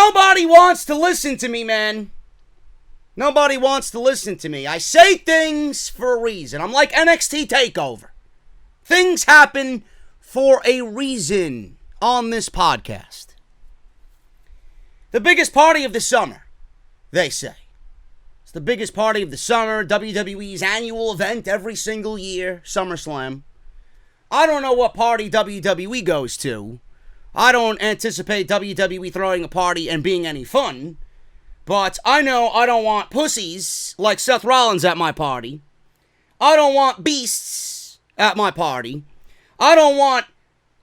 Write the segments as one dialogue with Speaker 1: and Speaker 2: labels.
Speaker 1: nobody wants to listen to me, man. Nobody wants to listen to me. I say things for a reason. I'm like NXT TakeOver. Things happen for a reason on this podcast. The biggest party of the summer, they say. It's the biggest party of the summer, WWE's annual event every single year, SummerSlam. I don't know what party WWE goes to. I don't anticipate WWE throwing a party and being any fun. But I know I don't want pussies like Seth Rollins at my party. I don't want beasts at my party. I don't want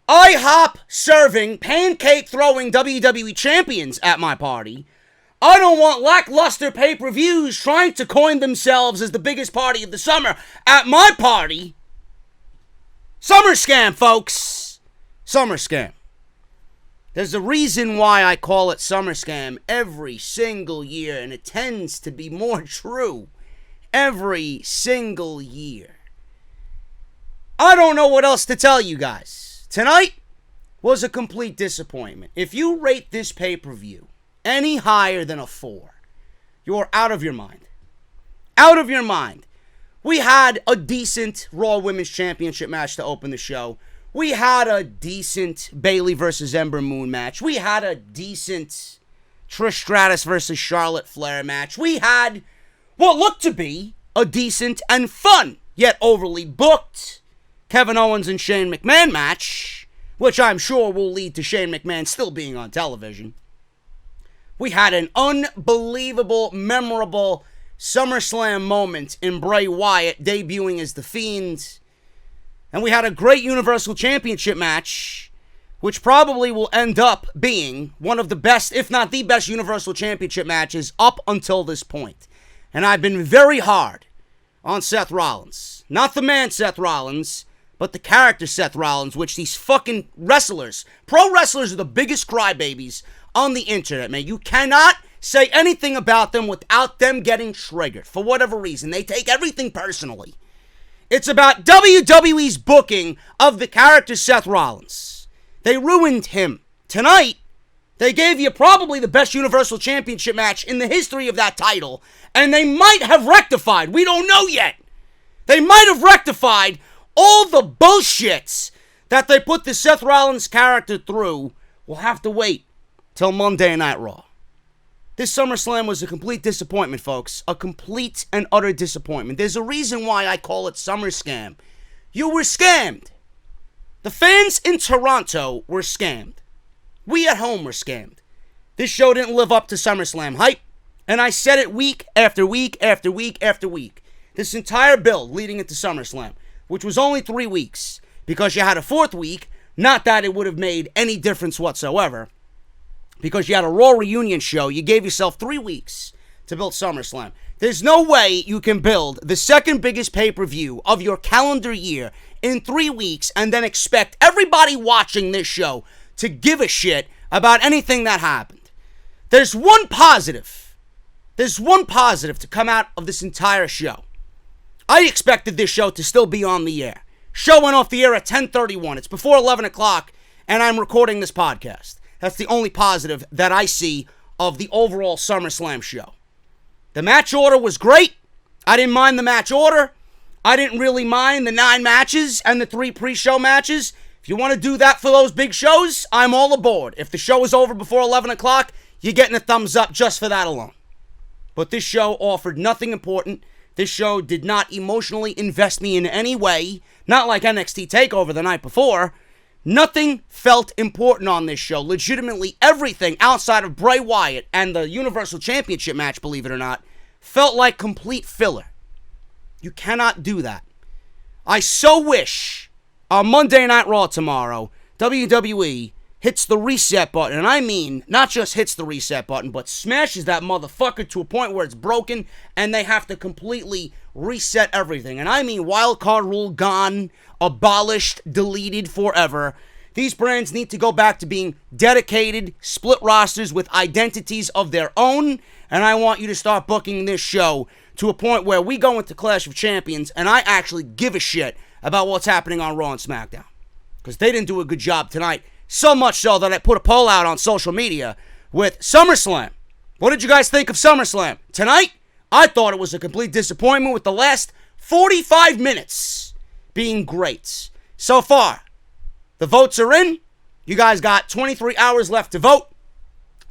Speaker 1: IHOP serving, pancake throwing WWE champions at my party. I don't want lackluster pay-per-views trying to coin themselves as the biggest party of the summer at my party. Summer Scam, folks. Summer Scam. There's a reason why I call it Summer Scam every single year, and it tends to be more true every single year. I don't know what else to tell you guys. Tonight was a complete disappointment. If you rate this pay-per-view any higher than a 4, you're out of your mind. Out of your mind. We had a decent Raw Women's Championship match to open the show. We had a decent Bayley versus Ember Moon match. We had a decent Trish Stratus versus Charlotte Flair match. We had what looked to be a decent and fun, yet overly booked, Kevin Owens and Shane McMahon match, which I'm sure will lead to Shane McMahon still being on television. We had an unbelievable, memorable SummerSlam moment in Bray Wyatt debuting as the Fiend. And we had a great Universal Championship match, which probably will end up being one of the best, if not the best, Universal Championship matches up until this point. And I've been very hard on Seth Rollins. Not the man Seth Rollins, but the character Seth Rollins, which these fucking wrestlers, pro wrestlers are the biggest crybabies on the internet, man. You cannot say anything about them without them getting triggered. For whatever reason, they take everything personally. It's about WWE's booking of the character Seth Rollins. They ruined him. Tonight, they gave you probably the best Universal Championship match in the history of that title, and they might have rectified. We don't know yet. They might have rectified all the bullshits that they put the Seth Rollins character through. We'll have to wait till Monday Night Raw. This SummerSlam was a complete disappointment, folks. A complete and utter disappointment. There's a reason why I call it Summer Scam. You were scammed. The fans in Toronto were scammed. We at home were scammed. This show didn't live up to SummerSlam hype, and I said it week after week after week after week. This entire build leading into SummerSlam, which was only 3 weeks, because you had a 4th week, not that it would have made any difference whatsoever. Because you had a Raw reunion show, you gave yourself 3 weeks to build SummerSlam. There's no way you can build the second biggest pay-per-view of your calendar year in 3 weeks and then expect everybody watching this show to give a shit about anything that happened. There's one positive. There's one positive to come out of this entire show. I expected this show to still be on the air. Show went off the air at 10:31. It's before 11 o'clock, and I'm recording this podcast. That's the only positive that I see of the overall SummerSlam show. The match order was great. I didn't mind the match order. I didn't really mind the 9 matches and the 3 pre-show matches. If you want to do that for those big shows, I'm all aboard. If the show is over before 11 o'clock, you're getting a thumbs up just for that alone. But this show offered nothing important. This show did not emotionally invest me in any way. Not like NXT TakeOver the night before. Nothing felt important on this show. Legitimately, everything outside of Bray Wyatt and the Universal Championship match, believe it or not, felt like complete filler. You cannot do that. I so wish on Monday Night Raw tomorrow, WWE hits the reset button. And I mean, not just hits the reset button, but smashes that motherfucker to a point where it's broken and they have to completely reset everything. And I mean wildcard rule gone, abolished, deleted forever. These brands need to go back to being dedicated, split rosters with identities of their own. And I want you to start booking this show to a point where we go into Clash of Champions and I actually give a shit about what's happening on Raw and SmackDown. Because they didn't do a good job tonight. So much so that I put a poll out on social media with SummerSlam. What did you guys think of SummerSlam? Tonight, I thought it was a complete disappointment with the last 45 minutes being great. So far, the votes are in. You guys got 23 hours left to vote.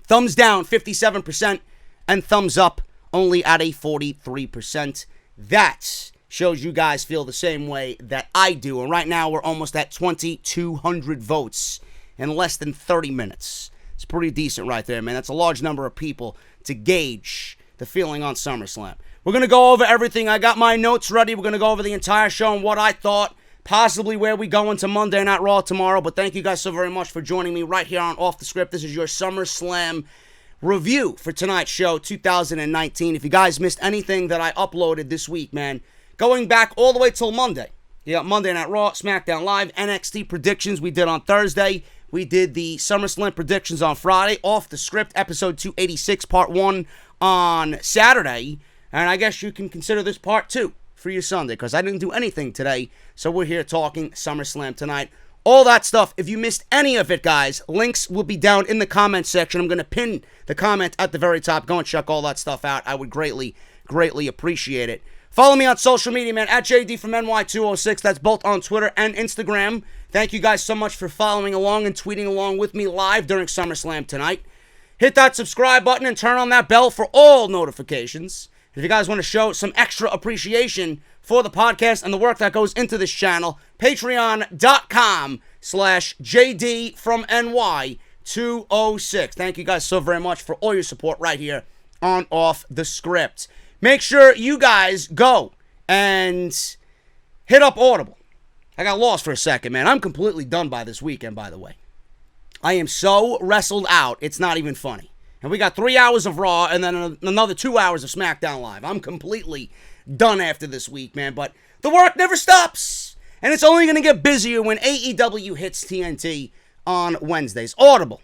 Speaker 1: Thumbs down, 57%, and thumbs up only at a 43%. That shows you guys feel the same way that I do. And right now, we're almost at 2,200 votes in less than 30 minutes. It's pretty decent right there, man. That's a large number of people to gauge the feeling on SummerSlam. We're going to go over everything. I got my notes ready. We're going to go over the entire show and what I thought, possibly where we go into Monday Night Raw tomorrow. But thank you guys so very much for joining me right here on Off the Script. This is your SummerSlam review for tonight's show, 2019. If you guys missed anything that I uploaded this week, man, going back all the way till Monday. You got Monday Night Raw, SmackDown Live, NXT predictions we did on Thursday. We did the SummerSlam predictions on Friday. Off the Script, episode 286, part 1 on Saturday. And I guess you can consider this part 2 for your Sunday, because I didn't do anything today. So we're here talking SummerSlam tonight. All that stuff. If you missed any of it, guys, links will be down in the comment section. I'm going to pin the comment at the very top. Go and check all that stuff out. I would greatly, greatly appreciate it. Follow me on social media, man, at JD from NY206. That's both on Twitter and Instagram. Thank you guys so much for following along and tweeting along with me live during SummerSlam tonight. Hit that subscribe button and turn on that bell for all notifications. If you guys want to show some extra appreciation for the podcast and the work that goes into this channel, patreon.com/JD from NY206. Thank you guys so very much for all your support right here on Off the Script. Make sure you guys go and hit up Audible. I got lost for a second, man. I'm completely done by this weekend, by the way. I am so wrestled out, it's not even funny. And we got 3 hours of Raw and then another 2 hours of SmackDown Live. I'm completely done after this week, man. But the work never stops. And it's only going to get busier when AEW hits TNT on Wednesdays. Audible.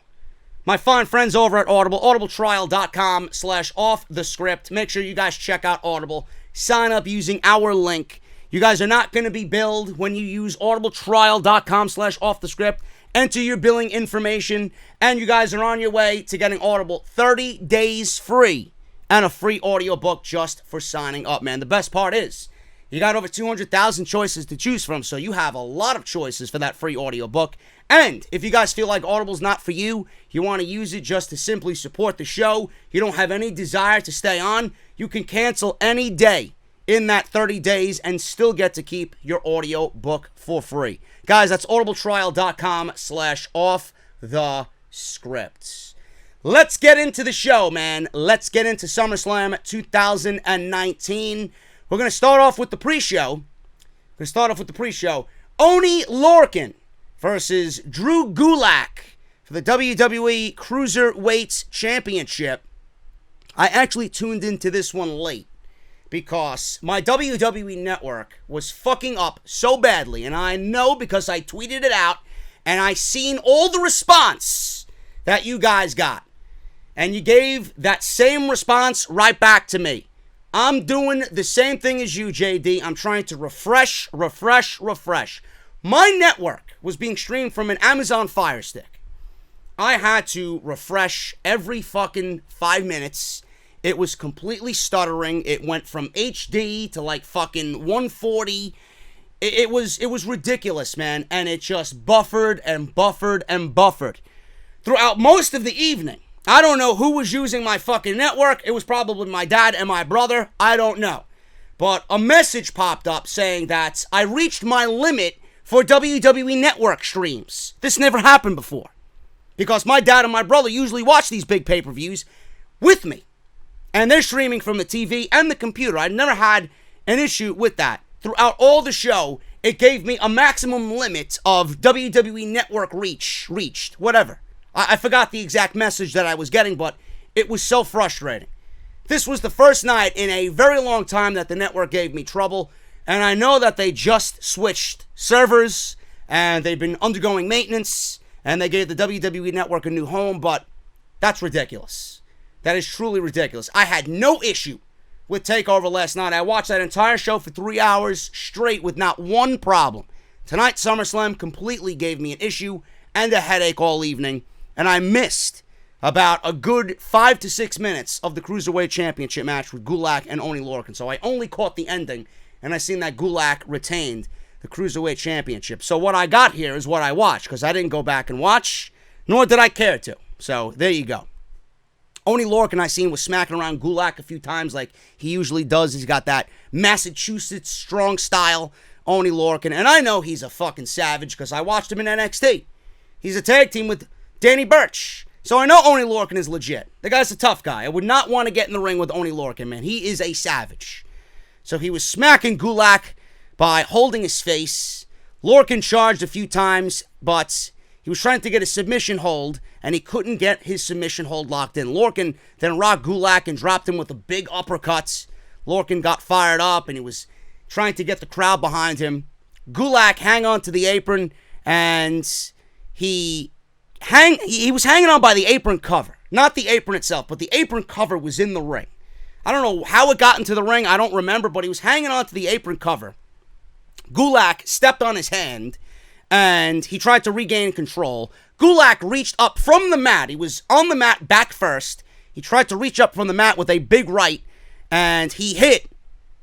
Speaker 1: My fine friends over at Audible, audibletrial.com/offthescript. Make sure you guys check out Audible. Sign up using our link. You guys are not going to be billed when you use audibletrial.com/offthescript. Enter your billing information, and you guys are on your way to getting Audible 30 days free and a free audiobook just for signing up, man. The best part is you got over 200,000 choices to choose from, so you have a lot of choices for that free audiobook. And if you guys feel like Audible's not for you, you want to use it just to simply support the show, you don't have any desire to stay on, you can cancel any day in that 30 days and still get to keep your audiobook for free. Guys, that's audibletrial.com/offthescript. Let's get into the show, man. Let's get into SummerSlam 2019. We're going to start off with the pre-show. Oni Lorcan versus Drew Gulak for the WWE Cruiserweight Championship. I actually tuned into this one late because my WWE network was fucking up so badly, and I know because I tweeted it out, and I seen all the response that you guys got, and you gave that same response right back to me. I'm doing the same thing as you, JD. I'm trying to refresh. My network was being streamed from an Amazon Fire Stick. I had to refresh every fucking 5 minutes. It was completely stuttering. It went from HD to like fucking 140. It was ridiculous, man. And it just buffered. Throughout most of the evening. I don't know who was using my fucking network. It was probably my dad and my brother. I don't know. But a message popped up saying that I reached my limit for WWE Network streams. This never happened before. Because my dad and my brother usually watch these big pay-per-views with me. And they're streaming from the TV and the computer. I never had an issue with that. Throughout all the show, it gave me a maximum limit of WWE Network reached, whatever. I forgot the exact message that I was getting, but it was so frustrating. This was the first night in a very long time that the network gave me trouble, and I know that they just switched servers, and they've been undergoing maintenance, and they gave the WWE Network a new home, but that's ridiculous. That is truly ridiculous. I had no issue with TakeOver last night. I watched that entire show for 3 hours straight with not one problem. Tonight, SummerSlam completely gave me an issue and a headache all evening, and I missed about a good 5 to 6 minutes of the Cruiserweight Championship match with Gulak and Oney Lorcan. So I only caught the ending, and I seen that Gulak retained the Cruiserweight Championship. So what I got here is what I watched, because I didn't go back and watch, nor did I care to. So there you go. Oney Lorcan I seen was smacking around Gulak a few times like he usually does. He's got that Massachusetts strong style, Oney Lorcan. And I know he's a fucking savage because I watched him in NXT. He's a tag team with Danny Burch. So I know Oney Lorcan is legit. The guy's a tough guy. I would not want to get in the ring with Oney Lorcan, man. He is a savage. So he was smacking Gulak by holding his face. Lorcan charged a few times, but he was trying to get a submission hold, and he couldn't get his submission hold locked in. Lorcan then rocked Gulak and dropped him with a big uppercut. Lorcan got fired up, and he was trying to get the crowd behind him. Gulak hang on to the apron, and he was hanging on by the apron cover. Not the apron itself, but the apron cover was in the ring. I don't know how it got into the ring. I don't remember, but he was hanging on to the apron cover. Gulak stepped on his hand, and he tried to regain control. Gulak reached up from the mat. He was on the mat back first. He tried to reach up from the mat with a big right, and he hit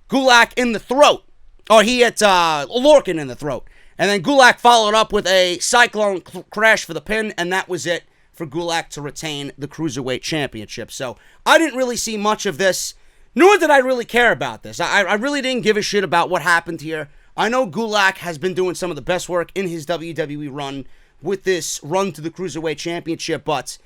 Speaker 1: Gulak in the throat. Or he hit Lorcan in the throat. And then Gulak followed up with a Cyclone Crash for the pin, and that was it for Gulak to retain the Cruiserweight Championship. So I didn't really see much of this, nor did I really care about this. I really didn't give a shit about what happened here. I know Gulak has been doing some of the best work in his WWE run with this run to the Cruiserweight Championship, but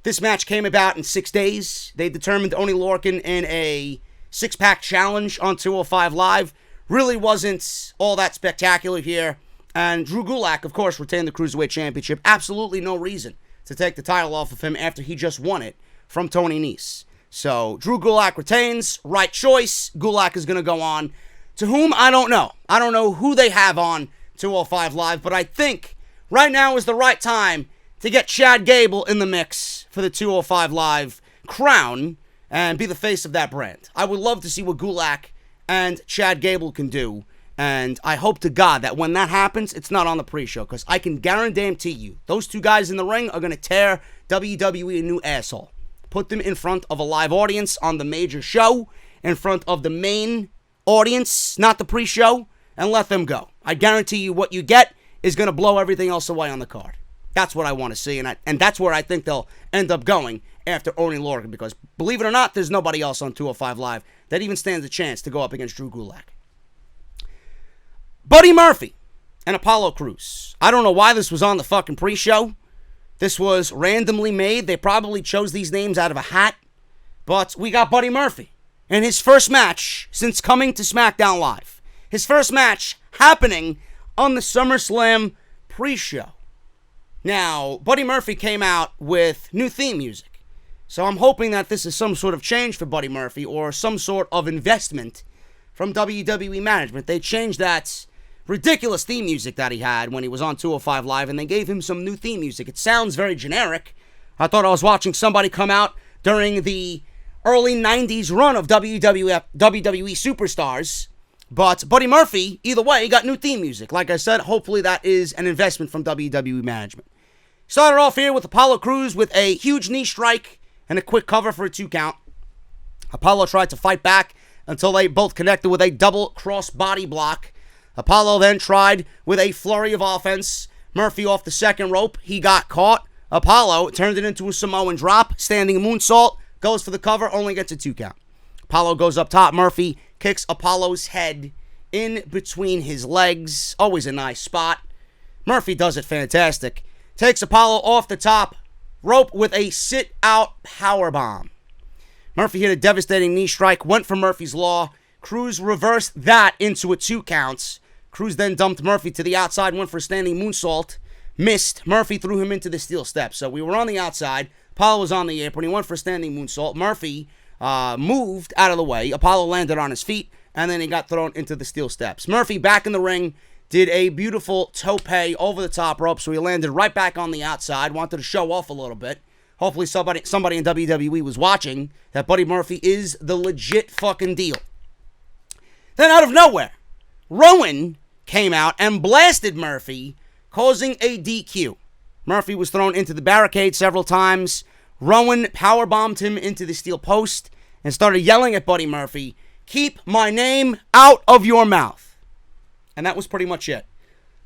Speaker 1: this match came about in 6 days. They determined Oney Lorcan in a six-pack challenge on 205 Live. Really wasn't all that spectacular here. And Drew Gulak, of course, retained the Cruiserweight Championship. Absolutely no reason to take the title off of him after he just won it from Tony Nese. So Drew Gulak retains. Right choice. Gulak is going to go on. To whom, I don't know. I don't know who they have on 205 Live, but I think right now is the right time to get Chad Gable in the mix for the 205 Live crown and be the face of that brand. I would love to see what Gulak and Chad Gable can do, and I hope to God that when that happens, it's not on the pre-show, because I can guarantee you, those two guys in the ring are going to tear WWE a new asshole. Put them in front of a live audience on the major show, in front of the main audience, not the pre-show, and let them go. I guarantee you what you get is going to blow everything else away on the card. That's what I want to see, and that's where I think they'll end up going after Oney Lorcan, because believe it or not, there's nobody else on 205 Live that even stands a chance to go up against Drew Gulak. Buddy Murphy and Apollo Crews. I don't know why this was on the fucking pre-show. This was randomly made. They probably chose these names out of a hat, but we got Buddy Murphy in his first match since coming to SmackDown Live. His first match happening on the SummerSlam pre-show. Now, Buddy Murphy came out with new theme music. So I'm hoping that this is some sort of change for Buddy Murphy or some sort of investment from WWE management. They changed that ridiculous theme music that he had when he was on 205 Live, and they gave him some new theme music. It sounds very generic. I thought I was watching somebody come out during the early 90s run of WWE Superstars. But Buddy Murphy, either way, got new theme music. Like I said, hopefully that is an investment from WWE management. Started off here with Apollo Crews with a huge knee strike and a quick cover for a 2 count. Apollo tried to fight back until they both connected with a double cross body block. Apollo then tried with a flurry of offense. Murphy off the second rope. He got caught. Apollo turned it into a Samoan drop. Standing moonsault. Goes for the cover. Only gets a 2 count. Apollo goes up top. Murphy kicks Apollo's head in between his legs. Always a nice spot. Murphy does it fantastic. Takes Apollo off the top rope with a sit-out powerbomb. Murphy hit a devastating knee strike. Went for Murphy's Law. Cruz reversed that into a 2 counts. Cruz then dumped Murphy to the outside. Went for a standing moonsault. Missed. Murphy threw him into the steel steps. So we were on the outside. Apollo was on the apron. He went for a standing moonsault. Murphy moved out of the way. Apollo landed on his feet, and then he got thrown into the steel steps. Murphy back in the ring, did a beautiful tope over the top rope, so he landed right back on the outside. Wanted to show off a little bit. Hopefully somebody in WWE was watching that Buddy Murphy is the legit fucking deal. Then out of nowhere, Rowan came out and blasted Murphy, causing a DQ. Murphy was thrown into the barricade several times. Rowan powerbombed him into the steel post and started yelling at Buddy Murphy, "Keep my name out of your mouth." And that was pretty much it.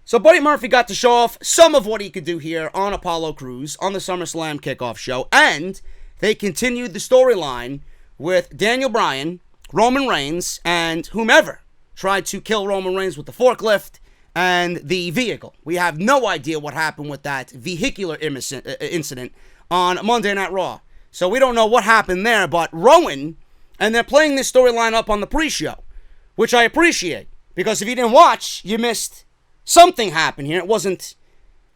Speaker 1: So Buddy Murphy got to show off some of what he could do here on Apollo Crews on the SummerSlam kickoff show. And they continued the storyline with Daniel Bryan, Roman Reigns, and whomever tried to kill Roman Reigns with the forklift and the vehicle. We have no idea what happened with that vehicular incident on Monday Night Raw. So we don't know what happened there, but Rowan, and they're playing this storyline up on the pre-show, which I appreciate, because if you didn't watch, you missed something happen here. It wasn't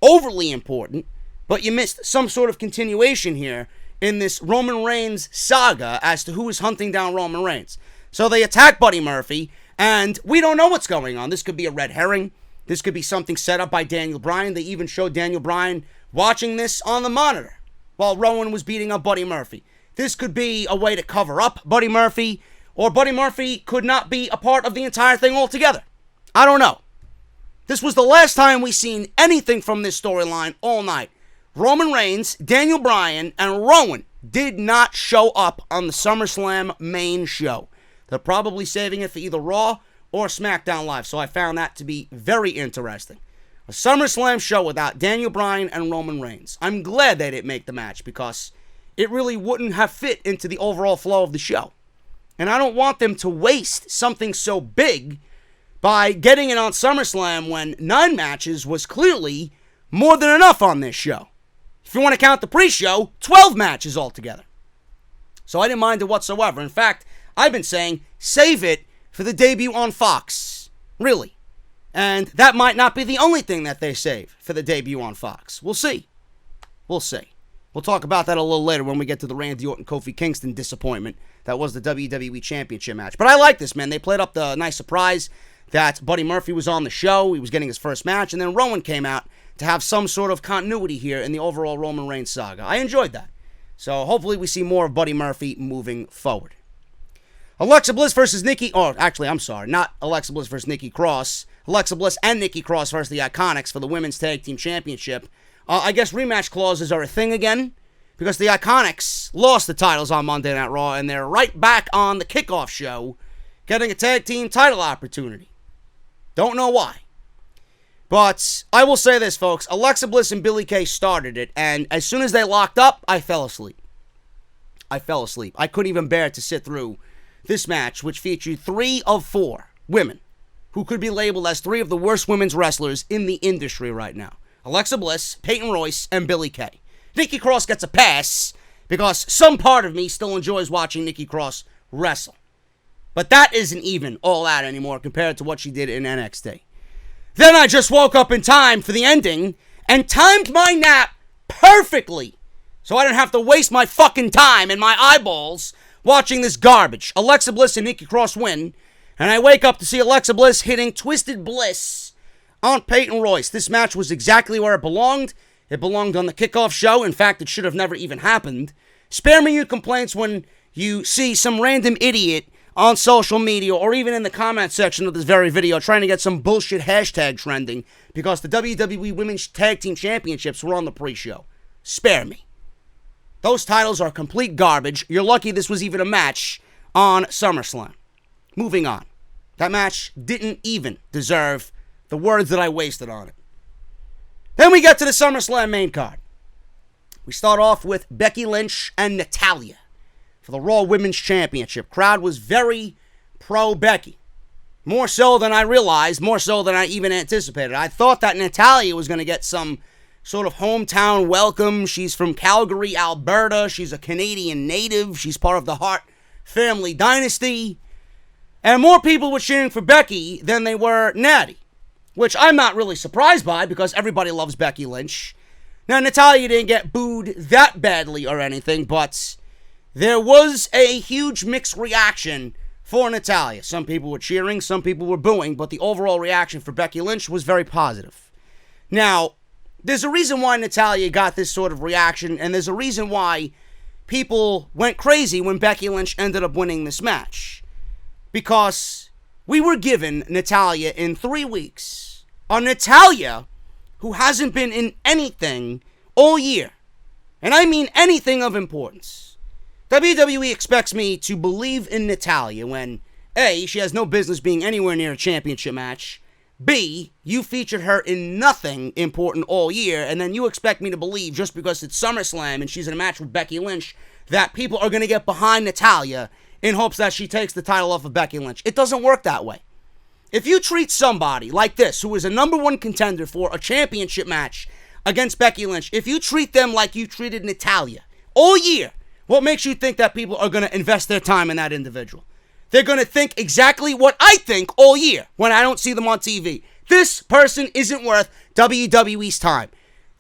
Speaker 1: overly important, but you missed some sort of continuation here in this Roman Reigns saga as to who is hunting down Roman Reigns. So they attack Buddy Murphy, and we don't know what's going on. This could be a red herring. This could be something set up by Daniel Bryan. They even showed Daniel Bryan watching this on the monitor while Rowan was beating up Buddy Murphy. This could be a way to cover up Buddy Murphy, or Buddy Murphy could not be a part of the entire thing altogether. I don't know. This was the last time we seen anything from this storyline all night. Roman Reigns, Daniel Bryan, and Rowan did not show up on the SummerSlam main show. They're probably saving it for either Raw or SmackDown Live, so I found that to be very interesting. A SummerSlam show without Daniel Bryan and Roman Reigns. I'm glad they didn't make the match, because it really wouldn't have fit into the overall flow of the show. And I don't want them to waste something so big by getting it on SummerSlam when 9 matches was clearly more than enough on this show. If you want to count the pre-show, 12 matches altogether. So I didn't mind it whatsoever. In fact, I've been saying, save it for the debut on Fox. Really. And that might not be the only thing that they save for the debut on Fox. We'll see. We'll see. We'll talk about that a little later when we get to the Randy Orton Kofi Kingston disappointment. That was the WWE Championship match. But I like this, man. They played up the nice surprise that Buddy Murphy was on the show. He was getting his first match. And then Rowan came out to have some sort of continuity here in the overall Roman Reigns saga. I enjoyed that. So hopefully we see more of Buddy Murphy moving forward. Alexa Bliss versus Nikki... Oh, actually, I'm sorry. Not Alexa Bliss versus Nikki Cross. Alexa Bliss and Nikki Cross versus the Iconics for the Women's Tag Team Championship. I guess rematch clauses are a thing again, because the Iconics lost the titles on Monday Night Raw, and they're right back on the kickoff show getting a tag team title opportunity. Don't know why. But I will say this, folks. Alexa Bliss and Billie Kay started it, and as soon as they locked up, I fell asleep. I couldn't even bear to sit through this match, which featured 3 of 4 women who could be labeled as 3 of the worst women's wrestlers in the industry right now. Alexa Bliss, Peyton Royce, and Billie Kay. Nikki Cross gets a pass because some part of me still enjoys watching Nikki Cross wrestle. But that isn't even all that anymore compared to what she did in NXT. Then I just woke up in time for the ending and timed my nap perfectly so I didn't have to waste my fucking time and my eyeballs watching this garbage. Alexa Bliss and Nikki Cross win, and I wake up to see Alexa Bliss hitting Twisted Bliss on Peyton Royce. This match was exactly where it belonged. It belonged on the kickoff show. In fact, it should have never even happened. Spare me your complaints when you see some random idiot on social media or even in the comment section of this very video trying to get some bullshit hashtag trending because the WWE Women's Tag Team Championships were on the pre-show. Spare me. Those titles are complete garbage. You're lucky this was even a match on SummerSlam. Moving on. That match didn't even deserve the words that I wasted on it. Then we get to the SummerSlam main card. We start off with Becky Lynch and Natalya for the Raw Women's Championship. Crowd was very pro-Becky. More so than I realized, more so than I even anticipated. I thought that Natalya was going to get some sort of hometown welcome. She's from Calgary, Alberta. She's a Canadian native. She's part of the Hart family dynasty. And more people were cheering for Becky than they were Natty, which I'm not really surprised by because everybody loves Becky Lynch. Now, Natalya didn't get booed that badly or anything, but there was a huge mixed reaction for Natalya. Some people were cheering, some people were booing, but the overall reaction for Becky Lynch was very positive. Now, there's a reason why Natalya got this sort of reaction, and there's a reason why people went crazy when Becky Lynch ended up winning this match. Because we were given Natalya in 3 weeks. A Natalya who hasn't been in anything all year. and I mean anything of importance, WWE expects me to believe in Natalya when A, she has no business being anywhere near a championship match, B, you featured her in nothing important all year, and then you expect me to believe just because it's SummerSlam and she's in a match with Becky Lynch that people are going to get behind Natalya in hopes that she takes the title off of Becky Lynch. It doesn't work that way. If you treat somebody like this, who is a number one contender for a championship match against Becky Lynch, if you treat them like you treated Natalya all year, what makes you think that people are going to invest their time in that individual? They're going to think exactly what I think all year when I don't see them on TV. This person isn't worth WWE's time.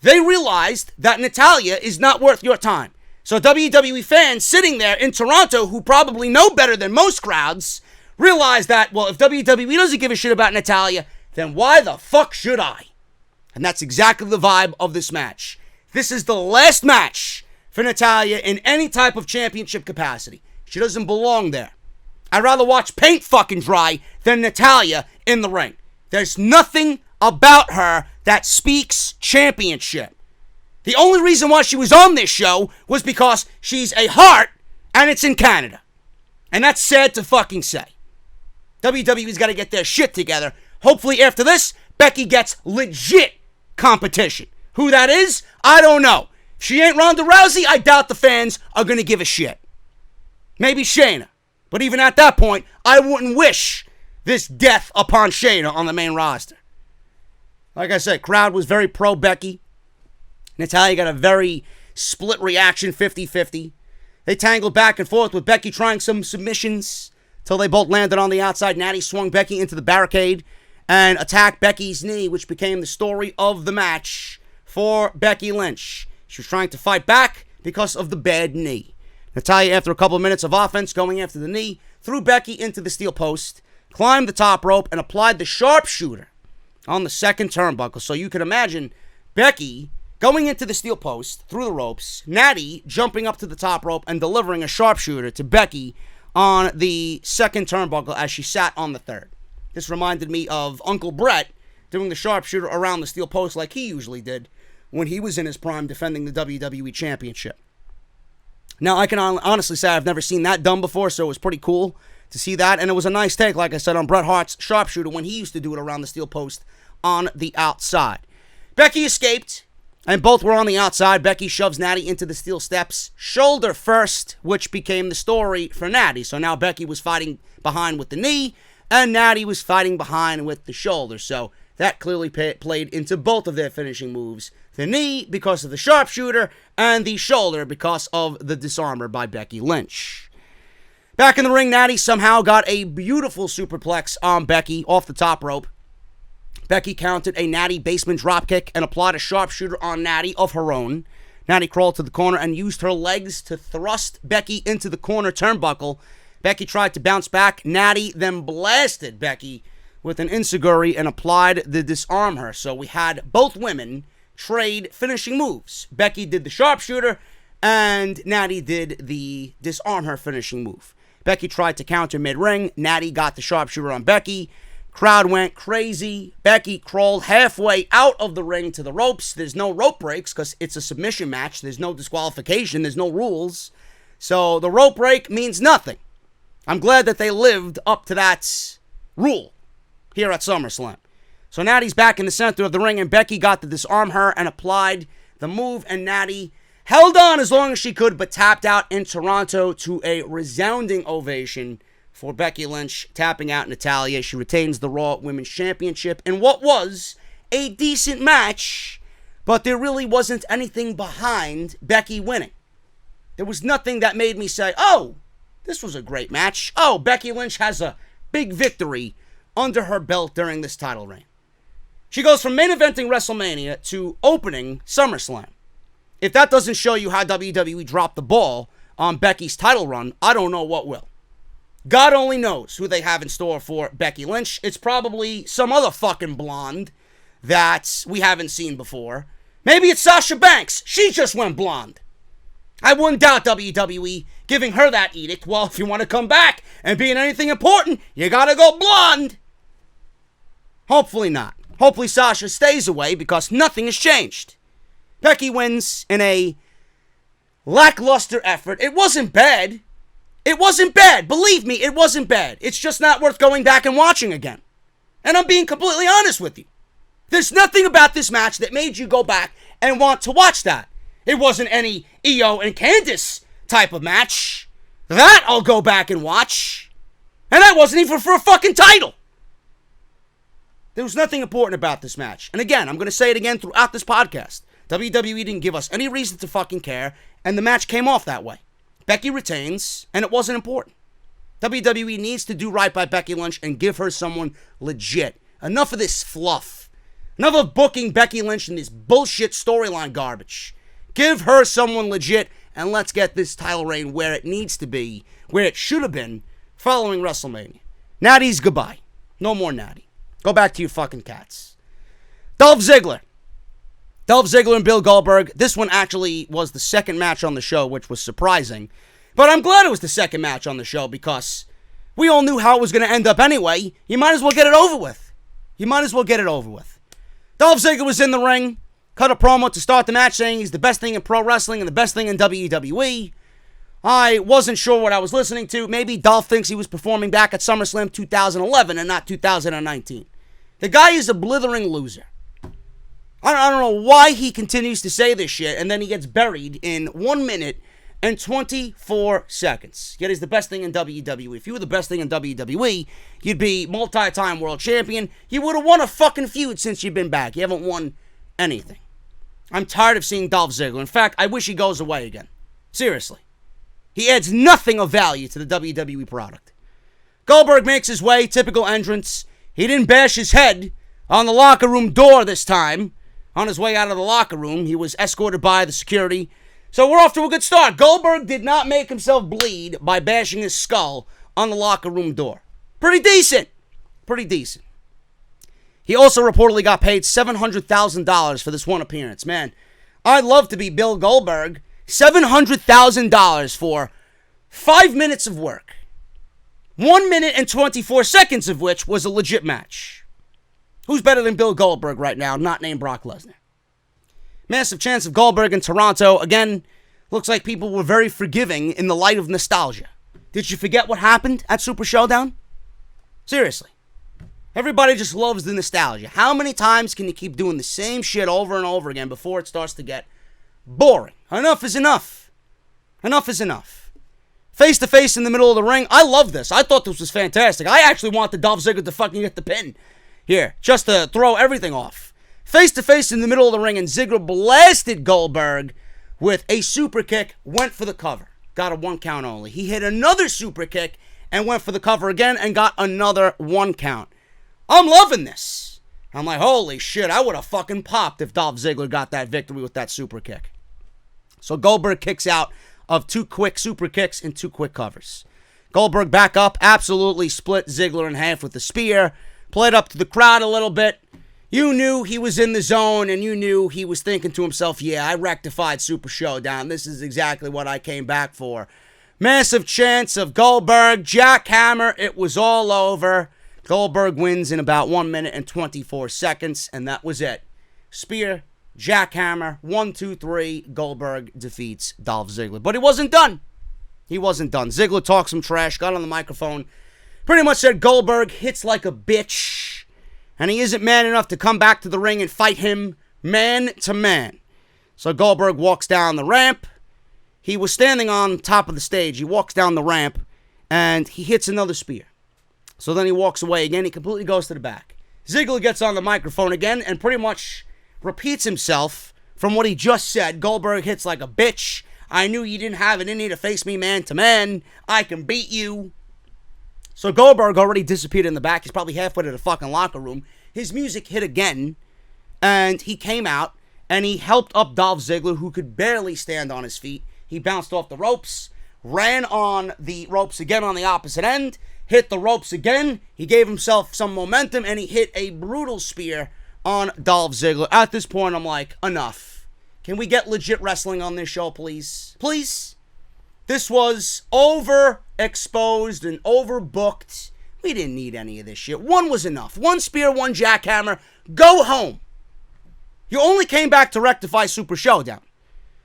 Speaker 1: They realized that Natalya is not worth your time. So WWE fans sitting there in Toronto who probably know better than most crowds realize that, well, if WWE doesn't give a shit about Natalya, then why the fuck should I? And that's exactly the vibe of this match. This is the last match for Natalya in any type of championship capacity. She doesn't belong there. I'd rather watch paint fucking dry than Natalya in the ring. There's nothing about her that speaks championship. The only reason why she was on this show was because she's a heart and it's in Canada. And that's sad to fucking say. WWE's got to get their shit together. Hopefully after this, Becky gets legit competition. Who that is, I don't know. If she ain't Ronda Rousey, I doubt the fans are going to give a shit. Maybe Shayna. But even at that point, I wouldn't wish this death upon Shayna on the main roster. Like I said, crowd was very pro-Becky. Natalya got a very split reaction, 50-50. They tangled back and forth with Becky trying some submissions till they both landed on the outside. Natty swung Becky into the barricade and attacked Becky's knee, which became the story of the match for Becky Lynch. She was trying to fight back because of the bad knee. Natalya, after a couple of minutes of offense, going after the knee, threw Becky into the steel post, climbed the top rope, and applied the sharpshooter on the second turnbuckle. So you can imagine Becky going into the steel post, through the ropes, Natty jumping up to the top rope and delivering a sharpshooter to Becky on the second turnbuckle as she sat on the third. This reminded me of Uncle Brett doing the sharpshooter around the steel post like he usually did when he was in his prime defending the WWE Championship. Now, I can honestly say I've never seen that done before, so it was pretty cool to see that. And it was a nice take, like I said, on Bret Hart's sharpshooter when he used to do it around the steel post on the outside. Becky escaped, and both were on the outside. Becky shoves Natty into the steel steps, shoulder first, which became the story for Natty. So now Becky was fighting behind with the knee, and Natty was fighting behind with the shoulder. So that clearly played into both of their finishing moves. The knee because of the sharpshooter, and the shoulder because of the disarmer by Becky Lynch. Back in the ring, Natty somehow got a beautiful superplex on Becky off the top rope. Becky countered a Natty basement dropkick and applied a sharpshooter on Natty of her own. Natty crawled to the corner and used her legs to thrust Becky into the corner turnbuckle. Becky tried to bounce back. Natty then blasted Becky with an enziguri and applied the disarm her. So we had both women trade finishing moves. Becky did the sharpshooter, and Natty did the disarm her finishing move. Becky tried to counter mid-ring. Natty got the sharpshooter on Becky. Crowd went crazy. Becky crawled halfway out of the ring to the ropes. There's no rope breaks because it's a submission match. There's no disqualification. There's no rules. So the rope break means nothing. I'm glad that they lived up to that rule here at SummerSlam. So Natty's back in the center of the ring, and Becky got to disarm her and applied the move, and Natty held on as long as she could, but tapped out in Toronto to a resounding ovation for Becky Lynch tapping out Natalya. She retains the Raw Women's Championship in what was a decent match, but there really wasn't anything behind Becky winning. There was nothing that made me say, oh, this was a great match. Oh, Becky Lynch has a big victory under her belt during this title reign. She goes from main eventing WrestleMania to opening SummerSlam. If that doesn't show you how WWE dropped the ball on Becky's title run, I don't know what will. God only knows who they have in store for Becky Lynch. It's probably some other fucking blonde that we haven't seen before. Maybe it's Sasha Banks. She just went blonde. I wouldn't doubt WWE giving her that edict. Well, if you want to come back and be in anything important, you gotta go blonde. Hopefully not. Hopefully Sasha stays away because nothing has changed. Becky wins in a lackluster effort. It wasn't bad. It wasn't bad. Believe me, it wasn't bad. It's just not worth going back and watching again. And I'm being completely honest with you. There's nothing about this match that made you go back and want to watch that. It wasn't any Io and Candice type of match. That I'll go back and watch. And that wasn't even for a fucking title. There was nothing important about this match. And again, I'm going to say it again throughout this podcast. WWE didn't give us any reason to fucking care, and the match came off that way. Becky retains, and it wasn't important. WWE needs to do right by Becky Lynch and give her someone legit. Enough of this fluff. Enough of booking Becky Lynch in this bullshit storyline garbage. Give her someone legit, and let's get this title reign where it needs to be, where it should have been, following WrestleMania. Natty's goodbye. No more Natty. Go back to your fucking cats. Dolph Ziggler and Bill Goldberg. This one actually was the second match on the show, which was surprising. But I'm glad it was the second match on the show because we all knew how it was going to end up anyway. You might as well get it over with. Dolph Ziggler was in the ring, cut a promo to start the match saying he's the best thing in pro wrestling and the best thing in WWE. I wasn't sure what I was listening to. Maybe Dolph thinks he was performing back at SummerSlam 2011 and not 2019. The guy is a blithering loser. I don't know why he continues to say this shit and then he gets buried in 1 minute and 24 seconds. Yet he's the best thing in WWE. If you were the best thing in WWE, you'd be multi-time world champion. You would have won a fucking feud since you've been back. You haven't won anything. I'm tired of seeing Dolph Ziggler. In fact, I wish he goes away again. Seriously. He adds nothing of value to the WWE product. Goldberg makes his way, typical entrance. He didn't bash his head on the locker room door this time. On his way out of the locker room, he was escorted by the security. So we're off to a good start. Goldberg did not make himself bleed by bashing his skull on the locker room door. Pretty decent. He also reportedly got paid $700,000 for this one appearance. Man, I'd love to be Bill Goldberg. $700,000 for 5 minutes of work. 1 minute and 24 seconds of which was a legit match. Who's better than Bill Goldberg right now, not named Brock Lesnar? Massive chance of Goldberg in Toronto. Again, looks like people were very forgiving in the light of nostalgia. Did you forget what happened at Super Showdown? Seriously. Everybody just loves the nostalgia. How many times can you keep doing the same shit over and over again before it starts to get boring? Enough is enough. Enough is enough. Face to face in the middle of the ring. I love this. I thought this was fantastic. I actually wanted Dolph Ziggler to fucking get the pin here, just to throw everything off. Face to face in the middle of the ring, and Ziggler blasted Goldberg with a super kick, went for the cover. Got a 1 count only. He hit another super kick and went for the cover again and got another 1 count. I'm loving this. I'm like, holy shit, I would have fucking popped if Dolph Ziggler got that victory with that super kick. So Goldberg kicks out of 2 quick super kicks and 2 quick covers. Goldberg back up, absolutely split Ziggler in half with the spear. Played up to the crowd a little bit. You knew he was in the zone, and you knew he was thinking to himself, yeah, I rectified Super Showdown. This is exactly what I came back for. Massive chance of Goldberg, jackhammer. It was all over. Goldberg wins in about 1 minute and 24 seconds, and that was it. Spear, jackhammer, 1, 2, 3. Goldberg defeats Dolph Ziggler. But he wasn't done. Ziggler talked some trash, got on the microphone, pretty much said Goldberg hits like a bitch, and he isn't man enough to come back to the ring and fight him man to man. So Goldberg walks down the ramp. He was standing on top of the stage. He walks down the ramp, and he hits another spear. So then he walks away again. He completely goes to the back. Ziggler gets on the microphone again and pretty much repeats himself from what he just said. Goldberg hits like a bitch. I knew you didn't have it in you to face me man to man. I can beat you. So Goldberg already disappeared in the back. He's probably halfway to the fucking locker room. His music hit again, and he came out, and he helped up Dolph Ziggler, who could barely stand on his feet. He bounced off the ropes, ran on the ropes again on the opposite end, hit the ropes again. He gave himself some momentum, and he hit a brutal spear on Dolph Ziggler. At this point, I'm like, enough. Can we get legit wrestling on this show, please? Please? This was overexposed and overbooked. We didn't need any of this shit. 1 was enough. 1 spear, 1 jackhammer. Go home. You only came back to rectify Super Showdown.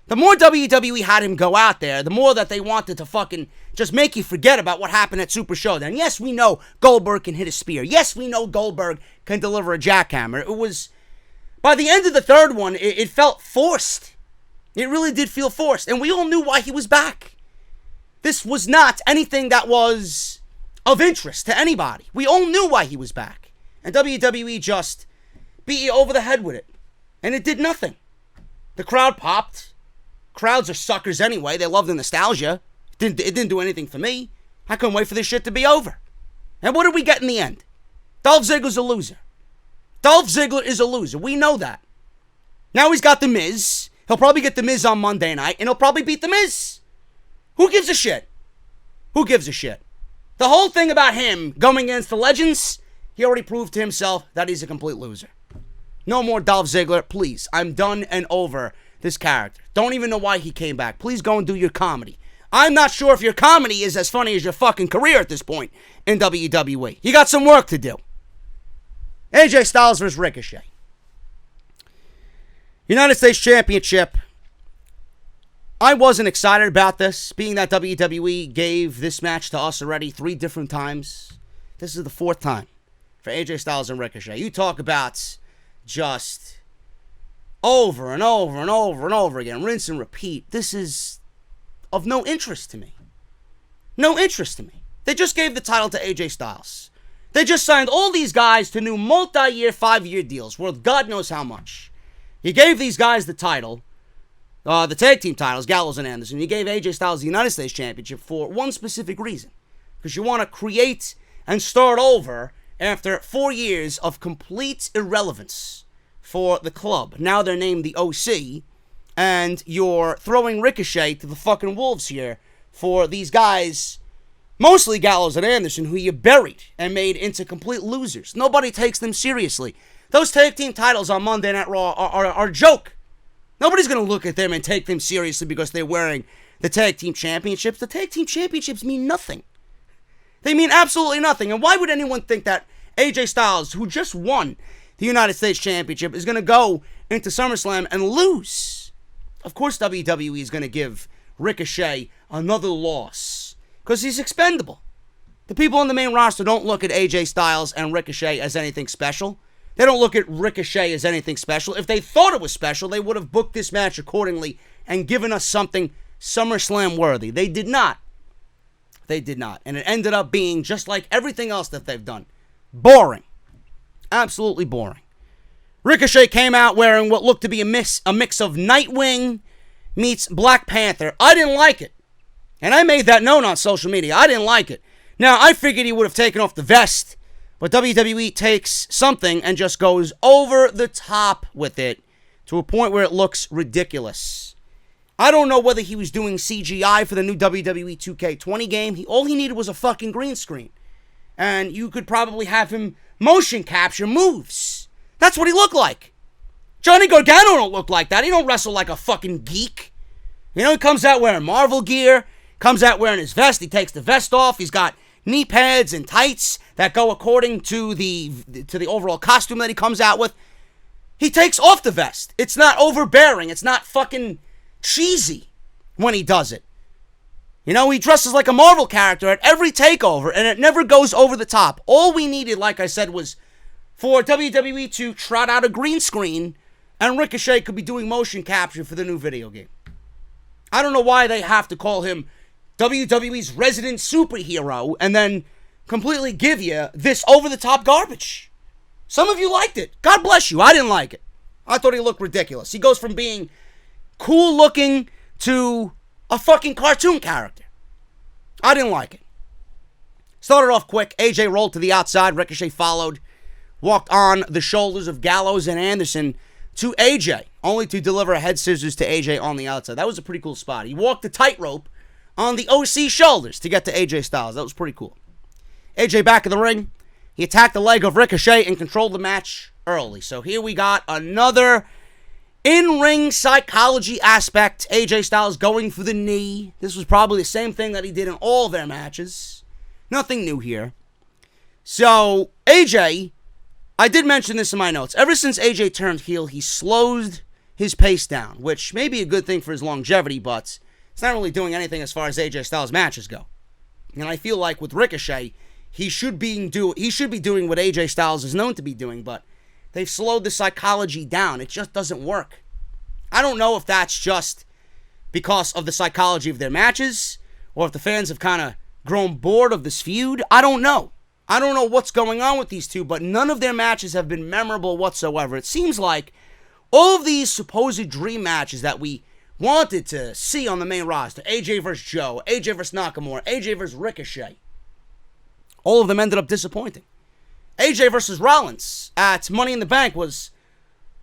Speaker 1: The more WWE had him go out there, the more that they wanted to fucking just make you forget about what happened at Super Showdown. Yes, we know Goldberg can hit a spear. Yes, we know Goldberg can deliver a jackhammer. It was, by the end of the third one, it felt forced. It really did feel forced. And we all knew why he was back. This was not anything that was of interest to anybody. We all knew why he was back. And WWE just beat you over the head with it. And it did nothing. The crowd popped. Crowds are suckers anyway. They love the nostalgia. It didn't do anything for me. I couldn't wait for this shit to be over. And what did we get in the end? Dolph Ziggler's a loser. Dolph Ziggler is a loser. We know that. Now he's got The Miz. He'll probably get The Miz on Monday night, and he'll probably beat The Miz. Who gives a shit? Who gives a shit? The whole thing about him going against the legends, he already proved to himself that he's a complete loser. No more Dolph Ziggler, please. I'm done and over this character. Don't even know why he came back. Please go and do your comedy. I'm not sure if your comedy is as funny as your fucking career at this point in WWE. You got some work to do. AJ Styles versus Ricochet. United States Championship. I wasn't excited about this, being that WWE gave this match to us already 3 different times. This is the 4th time for AJ Styles and Ricochet. You talk about just over and over and over and over again, rinse and repeat. This is of no interest to me. No interest to me. They just gave the title to AJ Styles. They just signed all these guys to new multi-year, 5-year deals worth God knows how much. You gave these guys the title, the tag team titles, Gallows and Anderson. You gave AJ Styles the United States Championship for one specific reason. Because you want to create and start over after 4 years of complete irrelevance for the club. Now they're named the OC, and you're throwing Ricochet to the fucking wolves here for these guys, mostly Gallows and Anderson, who you buried and made into complete losers. Nobody takes them seriously. Those tag team titles on Monday Night Raw are a joke. Nobody's going to look at them and take them seriously because they're wearing the tag team championships. The tag team championships mean nothing. They mean absolutely nothing. And why would anyone think that AJ Styles, who just won the United States Championship, is going to go into SummerSlam and lose? Of course WWE is going to give Ricochet another loss because he's expendable. The people on the main roster don't look at AJ Styles and Ricochet as anything special. They don't look at Ricochet as anything special. If they thought it was special, they would have booked this match accordingly and given us something SummerSlam worthy. They did not. They did not. And it ended up being just like everything else that they've done. Boring. Absolutely boring. Ricochet came out wearing what looked to be a mix of Nightwing meets Black Panther. I didn't like it. And I made that known on social media. I didn't like it. Now, I figured he would have taken off the vest, but WWE takes something and just goes over the top with it to a point where it looks ridiculous. I don't know whether he was doing CGI for the new WWE 2K20 game. All he needed was a fucking green screen. And you could probably have him motion capture moves. That's what he looked like. Johnny Gargano don't look like that. He don't wrestle like a fucking geek. You know, he comes out wearing Marvel gear, comes out wearing his vest. He takes the vest off. He's got knee pads and tights that go according to the overall costume that he comes out with. He takes off the vest. It's not overbearing. It's not fucking cheesy when he does it. You know, he dresses like a Marvel character at every takeover, and it never goes over the top. All we needed, like I said, was for WWE to trot out a green screen, and Ricochet could be doing motion capture for the new video game. I don't know why they have to call him WWE's resident superhero and then completely give you this over-the-top garbage. Some of you liked it. God bless you. I didn't like it. I thought he looked ridiculous. He goes from being cool-looking to a fucking cartoon character. I didn't like it. Started off quick. AJ rolled to the outside. Ricochet followed. Walked on the shoulders of Gallows and Anderson to AJ, only to deliver a head scissors to AJ on the outside. That was a pretty cool spot. He walked the tightrope on the OC shoulders to get to AJ Styles. That was pretty cool. AJ back in the ring. He attacked the leg of Ricochet and controlled the match early. So here we got another in-ring psychology aspect. AJ Styles going for the knee. This was probably the same thing that he did in all their matches. Nothing new here. So AJ, I did mention this in my notes. Ever since AJ turned heel, he slowed his pace down, which may be a good thing for his longevity, but it's not really doing anything as far as AJ Styles matches go. And I feel like with Ricochet, he should be doing what AJ Styles is known to be doing, but they've slowed the psychology down. It just doesn't work. I don't know if that's just because of the psychology of their matches, or if the fans have kind of grown bored of this feud. I don't know. I don't know what's going on with these two, but none of their matches have been memorable whatsoever. It seems like all of these supposed dream matches that we wanted to see on the main roster, AJ vs. Joe, AJ vs. Nakamura, AJ vs. Ricochet, all of them ended up disappointing. AJ vs. Rollins at Money in the Bank was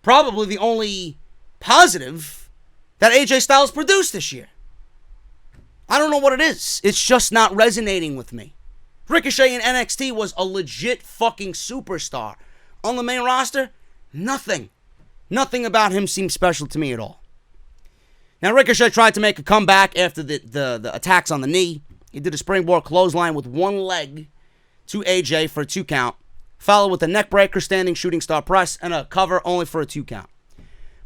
Speaker 1: probably the only positive that AJ Styles produced this year. I don't know what it is. It's just not resonating with me. Ricochet in NXT was a legit fucking superstar. On the main roster, nothing. Nothing about him seems special to me at all. Now, Ricochet tried to make a comeback after the attacks on the knee. He did a springboard clothesline with one leg to AJ for a 2 count, followed with a neckbreaker, standing shooting star press, and a cover only for a 2 count.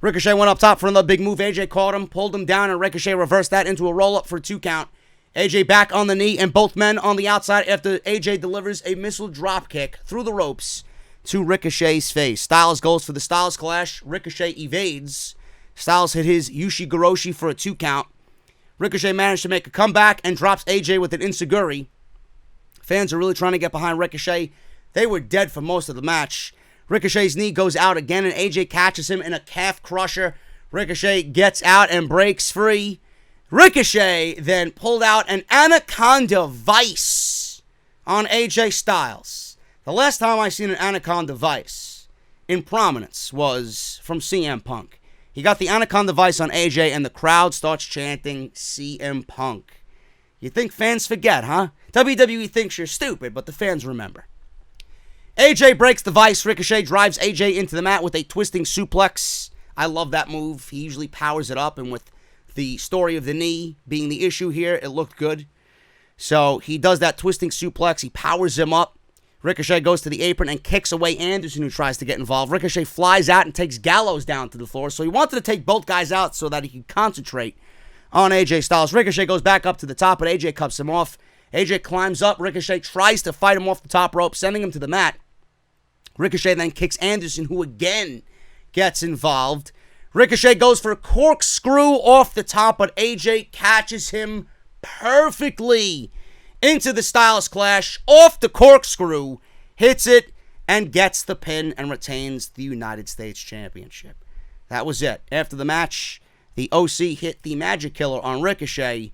Speaker 1: Ricochet went up top for another big move. AJ caught him, pulled him down, and Ricochet reversed that into a roll-up for a 2 count. AJ back on the knee, and both men on the outside after AJ delivers a missile drop kick through the ropes to Ricochet's face. Styles goes for the Styles Clash. Ricochet evades. Styles hit his Yushi-Goroshi for a 2 count. Ricochet managed to make a comeback and drops AJ with an Enziguri. Fans are really trying to get behind Ricochet. They were dead for most of the match. Ricochet's knee goes out again, and AJ catches him in a calf crusher. Ricochet gets out and breaks free. Ricochet then pulled out an Anaconda Vice on AJ Styles. The last time I seen an Anaconda Vice in prominence was from CM Punk. He got the Anaconda Vice on AJ, and the crowd starts chanting CM Punk. You think fans forget, huh? WWE thinks you're stupid, but the fans remember. AJ breaks the Vice. Ricochet drives AJ into the mat with a twisting suplex. I love that move. He usually powers it up, and with the story of the knee being the issue here, it looked good. So he does that twisting suplex. He powers him up. Ricochet goes to the apron and kicks away Anderson, who tries to get involved. Ricochet flies out and takes Gallows down to the floor. So he wanted to take both guys out so that he could concentrate on AJ Styles. Ricochet goes back up to the top, but AJ cuts him off. AJ climbs up. Ricochet tries to fight him off the top rope, sending him to the mat. Ricochet then kicks Anderson, who again gets involved. Ricochet goes for a corkscrew off the top, but AJ catches him perfectly into the Styles Clash, off the corkscrew, hits it, and gets the pin and retains the United States Championship. That was it. After the match, the OC hit the Magic Killer on Ricochet,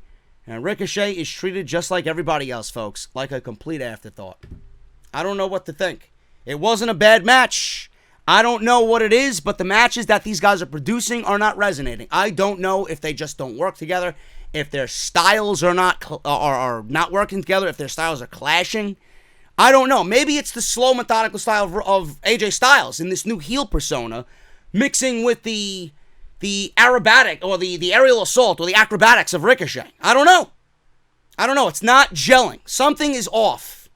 Speaker 1: and Ricochet is treated just like everybody else, folks, like a complete afterthought. I don't know what to think. It wasn't a bad match. I don't know what it is, but the matches that these guys are producing are not resonating. I don't know if they just don't work together, if their styles are not working together, if their styles are clashing. I don't know. Maybe it's the slow, methodical style of AJ Styles in this new heel persona, mixing with the aerobatic or the aerial assault or the acrobatics of Ricochet. I don't know. It's not gelling. Something is off.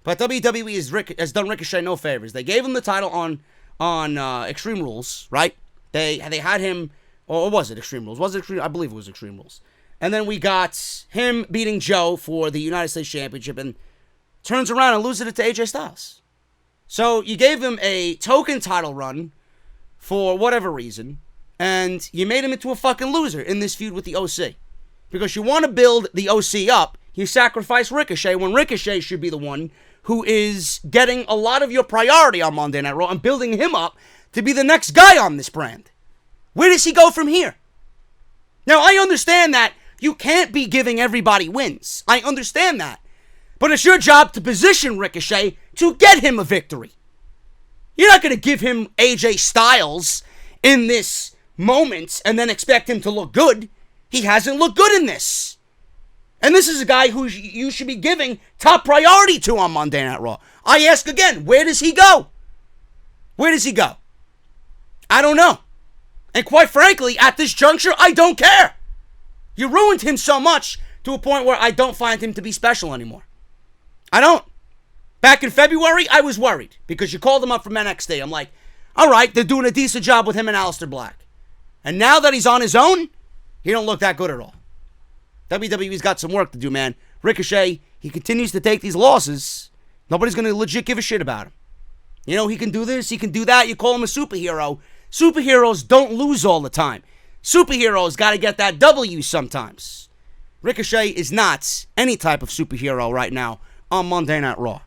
Speaker 1: But WWE has done Ricochet no favors. They gave him the title on Extreme Rules, right? They had him, or was it Extreme Rules? Was it Extreme? I believe it was Extreme Rules. And then we got him beating Joe for the United States Championship, and turns around and loses it to AJ Styles. So you gave him a token title run for whatever reason, and you made him into a fucking loser in this feud with the OC. Because you want to build the OC up, you sacrifice Ricochet when Ricochet should be the one who is getting a lot of your priority on Monday Night Raw and building him up to be the next guy on this brand. Where does he go from here? Now, I understand that you can't be giving everybody wins. I understand that. But it's your job to position Ricochet to get him a victory. You're not going to give him AJ Styles in this moment and then expect him to look good. He hasn't looked good in this. And this is a guy who you should be giving top priority to on Monday Night Raw. I ask again, where does he go? Where does he go? I don't know. And quite frankly, at this juncture, I don't care. You ruined him so much to a point where I don't find him to be special anymore. I don't. Back in February, I was worried because you called him up from NXT. I'm like, all right, they're doing a decent job with him and Aleister Black. And now that he's on his own, he don't look that good at all. WWE's got some work to do, man. Ricochet, he continues to take these losses. Nobody's going to legit give a shit about him. You know, he can do this, he can do that. You call him a superhero. Superheroes don't lose all the time. Superheroes got to get that W sometimes. Ricochet is not any type of superhero right now on Monday Night Raw.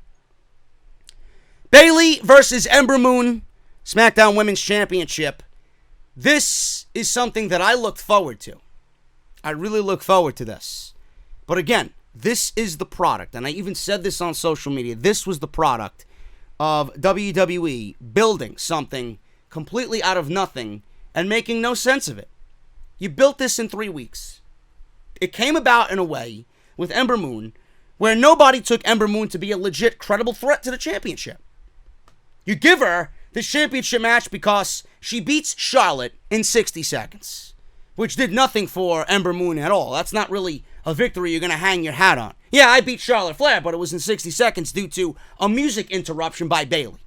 Speaker 1: Bayley versus Ember Moon, SmackDown Women's Championship. This is something that I looked forward to. I really look forward to this. But again, this is the product, and I even said this on social media. This was the product of WWE building something completely out of nothing and making no sense of it. You built this in 3 weeks. It came about in a way with Ember Moon where nobody took Ember Moon to be a legit, credible threat to the championship. You give her this championship match because she beats Charlotte in 60 seconds, which did nothing for Ember Moon at all. That's not really a victory you're going to hang your hat on. Yeah, I beat Charlotte Flair, but it was in 60 seconds due to a music interruption by Bayley.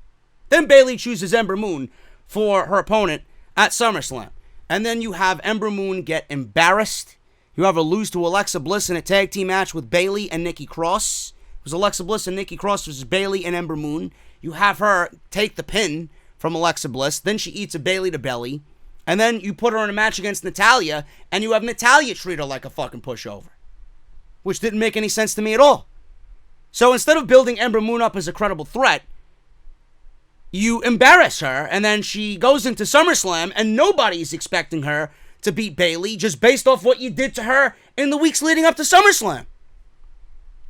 Speaker 1: Then Bayley chooses Ember Moon for her opponent at SummerSlam. And then you have Ember Moon get embarrassed. You have her lose to Alexa Bliss in a tag team match with Bayley and Nikki Cross. It was Alexa Bliss and Nikki Cross versus Bayley and Ember Moon. You have her take the pin from Alexa Bliss. Then she eats a Bayley to belly. And then you put her in a match against Natalya, and you have Natalya treat her like a fucking pushover, which didn't make any sense to me at all. So instead of building Ember Moon up as a credible threat, you embarrass her, and then she goes into SummerSlam, and nobody's expecting her to beat Bayley just based off what you did to her in the weeks leading up to SummerSlam.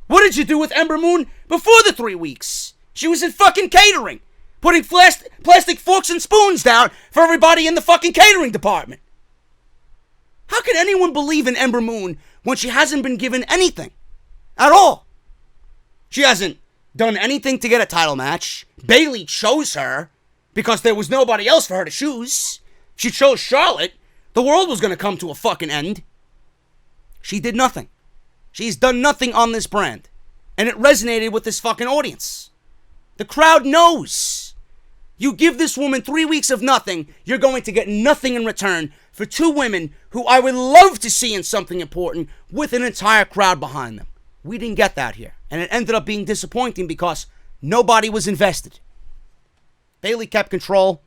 Speaker 1: What did you do with Ember Moon before the 3 weeks? She was in fucking catering, putting plastic forks and spoons down for everybody in the fucking catering department. How can anyone believe in Ember Moon when she hasn't been given anything at all? She hasn't done anything to get a title match. Bayley chose her because there was nobody else for her to choose. She chose Charlotte. The world was going to come to a fucking end. She did nothing. She's done nothing on this brand. And it resonated with this fucking audience. The crowd knows. You give this woman 3 weeks of nothing, you're going to get nothing in return for two women who I would love to see in something important with an entire crowd behind them. We didn't get that here. And it ended up being disappointing because nobody was invested. Bayley kept control.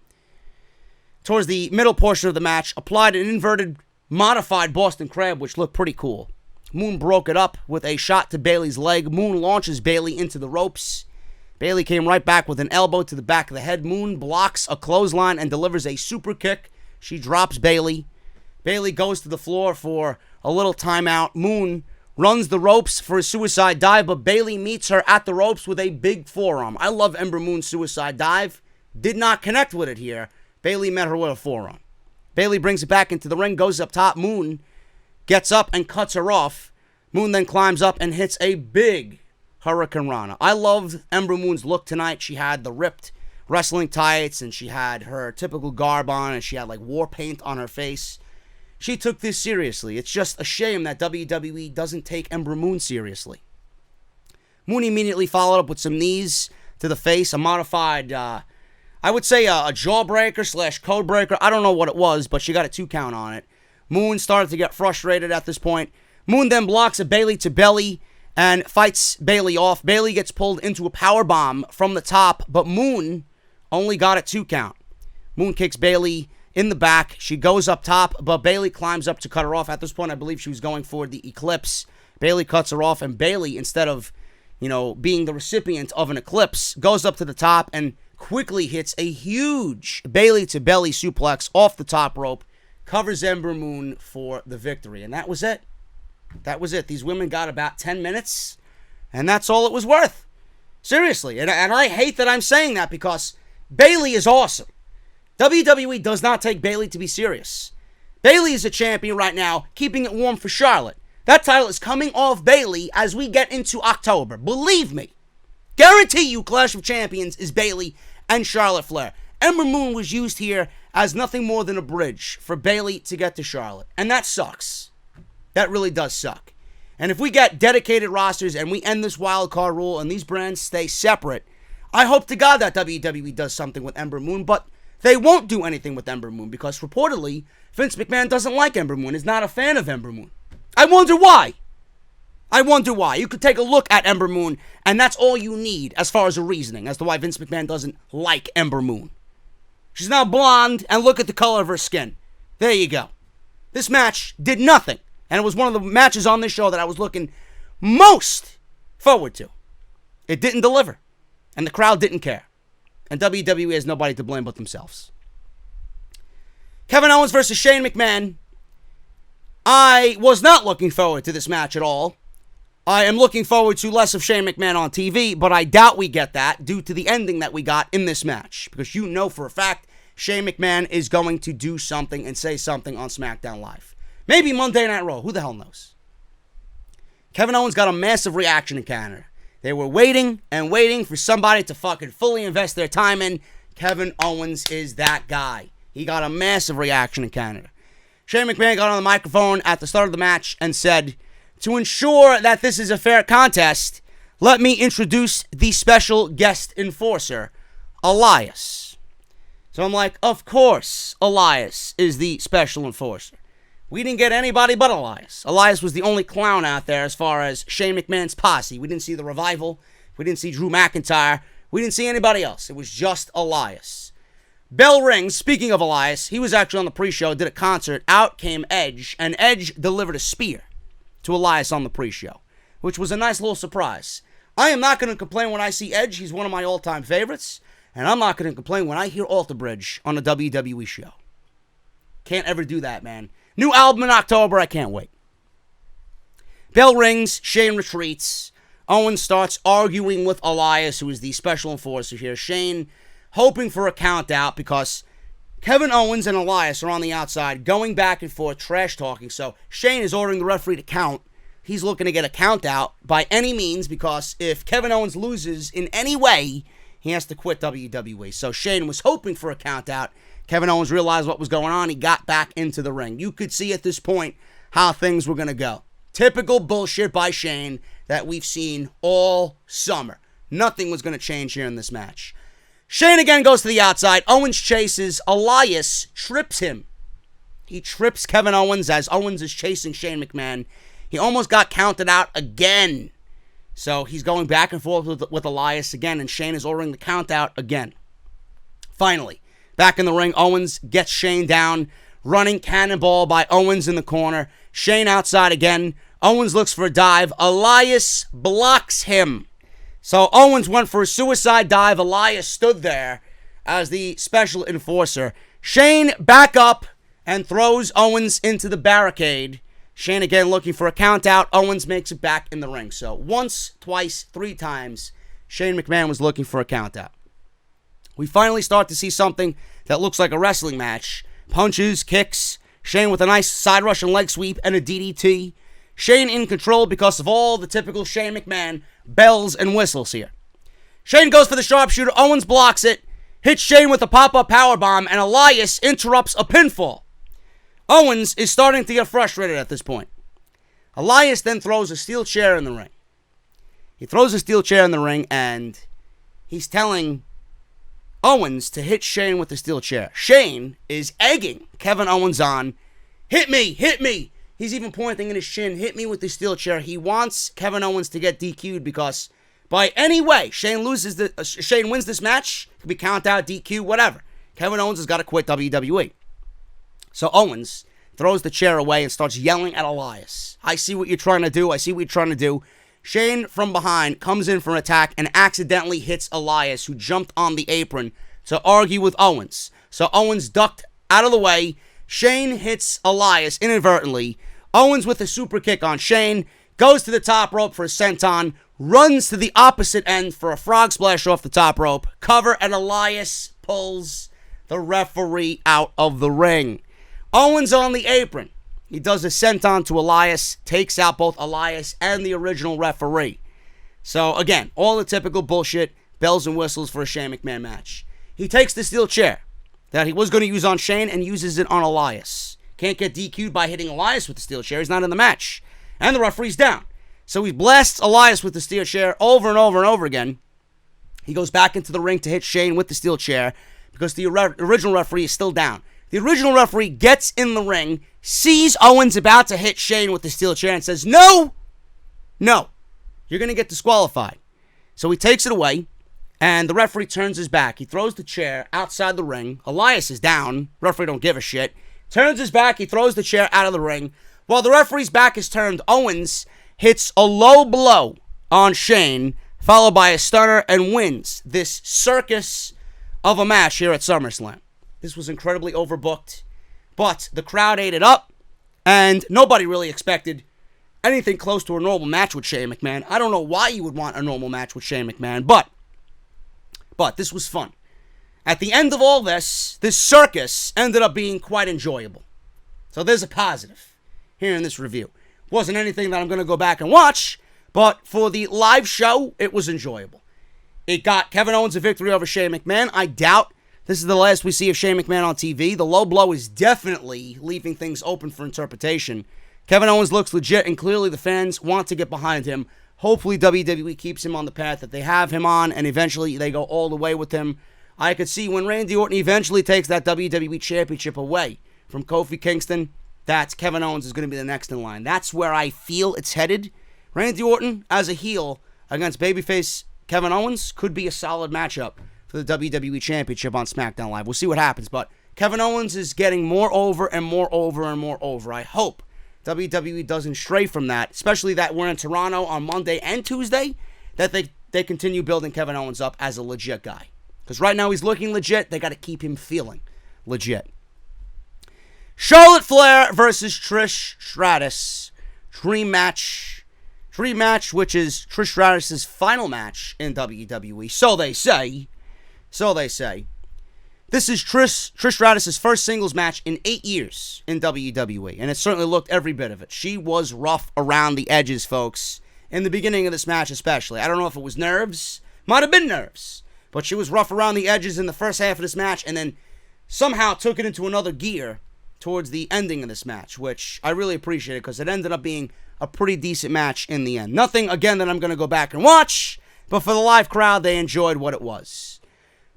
Speaker 1: Towards the middle portion of the match, applied an inverted, modified Boston Crab, which looked pretty cool. Moon broke it up with a shot to Bayley's leg. Moon launches Bayley into the ropes. Bayley came right back with an elbow to the back of the head. Moon blocks a clothesline and delivers a super kick. She drops Bayley. Bayley goes to the floor for a little timeout. Moon runs the ropes for a suicide dive, but Bayley meets her at the ropes with a big forearm. I love Ember Moon's suicide dive. Did not connect with it here. Bayley met her with a forearm. Bayley brings it back into the ring, goes up top. Moon gets up and cuts her off. Moon then climbs up and hits a big Hurricane Rana. I loved Ember Moon's look tonight. She had the ripped wrestling tights, and she had her typical garb on, and she had like war paint on her face. She took this seriously. It's just a shame that WWE doesn't take Ember Moon seriously. Moon immediately followed up with some knees to the face, a modified, I would say a jawbreaker / code breaker. I don't know what it was, but she got a 2 count on it. Moon started to get frustrated at this point. Moon then blocks a Bayley to belly and fights Bayley off. Bayley gets pulled into a powerbomb from the top, but Moon only got a 2 count. Moon kicks Bayley in the back. She goes up top, but Bayley climbs up to cut her off. At this point, I believe she was going for the Eclipse. Bayley cuts her off, and Bayley, instead of, being the recipient of an Eclipse, goes up to the top and quickly hits a huge Bayley to belly suplex off the top rope, covers Ember Moon for the victory. And that was it. That was it. These women got about 10 minutes, and that's all it was worth. Seriously. And I hate that I'm saying that because Bayley is awesome. WWE does not take Bayley to be serious. Bayley is a champion right now, keeping it warm for Charlotte. That title is coming off Bayley as we get into October. Believe me. Guarantee you Clash of Champions is Bayley and Charlotte Flair. Ember Moon was used here as nothing more than a bridge for Bayley to get to Charlotte. And that sucks. That really does suck. And if we get dedicated rosters and we end this wild card rule and these brands stay separate, I hope to God that WWE does something with Ember Moon, but they won't do anything with Ember Moon because reportedly Vince McMahon doesn't like Ember Moon, is not a fan of Ember Moon. I wonder why. You could take a look at Ember Moon, and that's all you need as far as a reasoning as to why Vince McMahon doesn't like Ember Moon. She's now blonde, and look at the color of her skin. There you go. This match did nothing, and it was one of the matches on this show that I was looking most forward to. It didn't deliver, and the crowd didn't care. And WWE has nobody to blame but themselves. Kevin Owens versus Shane McMahon. I was not looking forward to this match at all. I am looking forward to less of Shane McMahon on TV, but I doubt we get that due to the ending that we got in this match. Because you know for a fact, Shane McMahon is going to do something and say something on SmackDown Live. Maybe Monday Night Raw. Who the hell knows? Kevin Owens got a massive reaction in Canada. They were waiting and waiting for somebody to fucking fully invest their time in. Kevin Owens is that guy. He got a massive reaction in Canada. Shane McMahon got on the microphone at the start of the match and said, "To ensure that this is a fair contest, let me introduce the special guest enforcer, Elias." So I'm like, of course Elias is the special enforcer. We didn't get anybody but Elias. Elias was the only clown out there as far as Shane McMahon's posse. We didn't see the Revival. We didn't see Drew McIntyre. We didn't see anybody else. It was just Elias. Bell rings. Speaking of Elias, he was actually on the pre-show, did a concert. Out came Edge, and Edge delivered a spear to Elias on the pre-show, which was a nice little surprise. I am not going to complain when I see Edge. He's one of my all-time favorites. And I'm not going to complain when I hear Alter Bridge on a WWE show. Can't ever do that, man. New album in October. I can't wait. Bell rings. Shane retreats. Owens starts arguing with Elias, who is the special enforcer here. Shane hoping for a count out because Kevin Owens and Elias are on the outside going back and forth, trash talking. So Shane is ordering the referee to count. He's looking to get a count out by any means because if Kevin Owens loses in any way, he has to quit WWE. So Shane was hoping for a count out. Kevin Owens realized what was going on. He got back into the ring. You could see at this point how things were going to go. Typical bullshit by Shane that we've seen all summer. Nothing was going to change here in this match. Shane again goes to the outside. Owens chases. Elias trips him. He trips Kevin Owens as Owens is chasing Shane McMahon. He almost got counted out again. So he's going back and forth with Elias again, and Shane is ordering the count out again. Finally, back in the ring, Owens gets Shane down. Running cannonball by Owens in the corner. Shane outside again. Owens looks for a dive. Elias blocks him. So Owens went for a suicide dive. Elias stood there as the special enforcer. Shane back up and throws Owens into the barricade. Shane again looking for a count out. Owens makes it back in the ring. So once, twice, three times, Shane McMahon was looking for a count out. We finally start to see something that looks like a wrestling match. Punches, kicks. Shane with a nice side rush and leg sweep and a DDT. Shane in control because of all the typical Shane McMahon bells and whistles here. Shane goes for the sharpshooter. Owens blocks it. Hits Shane with a pop-up powerbomb, and Elias interrupts a pinfall. Owens is starting to get frustrated at this point. Elias then throws a steel chair in the ring. He throws a steel chair in the ring, and he's telling Owens to hit Shane with the steel chair. Shane is egging Kevin Owens on. Hit me, hit me. He's even pointing in his chin. Hit me with the steel chair. He wants Kevin Owens to get DQ'd because by any way Shane wins this match. Could be count out, DQ, whatever. Kevin Owens has got to quit WWE. So Owens throws the chair away and starts yelling at Elias. I see what you're trying to do. I see what you're trying to do. Shane from behind comes in for an attack and accidentally hits Elias, who jumped on the apron to argue with Owens. So Owens ducked out of the way. Shane hits Elias inadvertently. Owens with a super kick on Shane. Goes to the top rope for a senton. Runs to the opposite end for a frog splash off the top rope. Cover, and Elias pulls the referee out of the ring. Owens on the apron. He does a senton to Elias, takes out both Elias and the original referee. So, again, all the typical bullshit, bells and whistles for a Shane McMahon match. He takes the steel chair that he was going to use on Shane and uses it on Elias. Can't get DQ'd by hitting Elias with the steel chair. He's not in the match. And the referee's down. So he blasts Elias with the steel chair over and over and over again. He goes back into the ring to hit Shane with the steel chair because the original referee is still down. The original referee gets in the ring, sees Owens about to hit Shane with the steel chair, and says, no, you're going to get disqualified. So he takes it away, and the referee turns his back. He throws the chair outside the ring. Elias is down. Referee don't give a shit. Turns his back. He throws the chair out of the ring. While the referee's back is turned, Owens hits a low blow on Shane, followed by a stunner, and wins this circus of a match here at SummerSlam. This was incredibly overbooked, but the crowd ate it up, and nobody really expected anything close to a normal match with Shane McMahon. I don't know why you would want a normal match with Shane McMahon, but this was fun. At the end of all this circus ended up being quite enjoyable. So there's a positive here in this review. Wasn't anything that I'm going to go back and watch, but for the live show, it was enjoyable. It got Kevin Owens a victory over Shane McMahon. I doubt this is the last we see of Shane McMahon on TV. The low blow is definitely leaving things open for interpretation. Kevin Owens looks legit, and clearly the fans want to get behind him. Hopefully WWE keeps him on the path that they have him on, and eventually they go all the way with him. I could see when Randy Orton eventually takes that WWE Championship away from Kofi Kingston, that Kevin Owens is going to be the next in line. That's where I feel it's headed. Randy Orton as a heel against babyface Kevin Owens could be a solid matchup for the WWE Championship on SmackDown Live. We'll see what happens, but Kevin Owens is getting more over and more over and more over. I hope WWE doesn't stray from that, especially that we're in Toronto on Monday and Tuesday, that they continue building Kevin Owens up as a legit guy. Because right now he's looking legit. They got to keep him feeling legit. Charlotte Flair versus Trish Stratus. Dream match, which is Trish Stratus' final match in WWE. So they say. This is Trish Stratus' first singles match in 8 years in WWE, and it certainly looked every bit of it. She was rough around the edges, folks, in the beginning of this match especially. I don't know if it was nerves. Might have been nerves. But she was rough around the edges in the first half of this match, and then somehow took it into another gear towards the ending of this match, which I really appreciated because it ended up being a pretty decent match in the end. Nothing, again, that I'm going to go back and watch, but for the live crowd, they enjoyed what it was.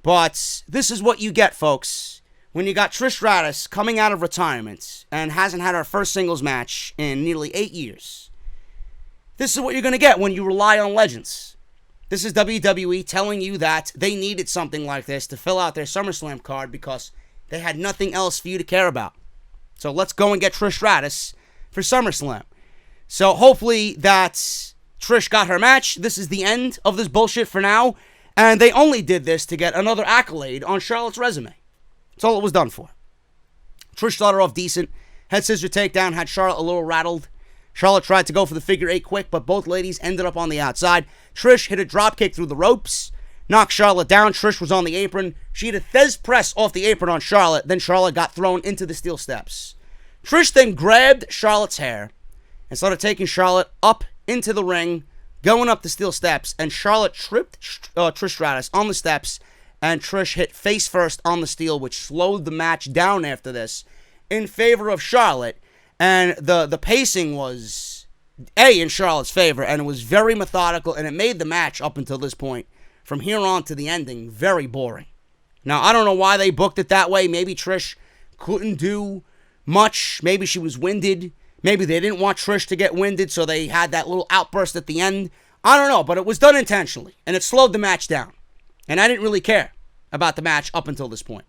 Speaker 1: But this is what you get, folks, when you got Trish Stratus coming out of retirement and hasn't had her first singles match in nearly 8 years. This is what you're going to get when you rely on legends. This is WWE telling you that they needed something like this to fill out their SummerSlam card because they had nothing else for you to care about. So let's go and get Trish Stratus for SummerSlam. So hopefully that Trish got her match. This is the end of this bullshit for now. And they only did this to get another accolade on Charlotte's resume. That's all it was done for. Trish started off decent. Head scissor takedown had Charlotte a little rattled. Charlotte tried to go for the figure 8 quick, but both ladies ended up on the outside. Trish hit a drop kick through the ropes, knocked Charlotte down. Trish was on the apron. She hit a Thez press off the apron on Charlotte. Then Charlotte got thrown into the steel steps. Trish then grabbed Charlotte's hair and started taking Charlotte up into the ring, going up the steel steps, and Charlotte tripped Trish Stratus on the steps, and Trish hit face first on the steel, which slowed the match down after this in favor of Charlotte. And the pacing was, in Charlotte's favor, and it was very methodical, and it made the match up until this point, from here on to the ending, very boring. Now, I don't know why they booked it that way. Maybe Trish couldn't do much. Maybe she was winded. Maybe they didn't want Trish to get winded, so they had that little outburst at the end. I don't know, but it was done intentionally, and it slowed the match down. And I didn't really care about the match up until this point.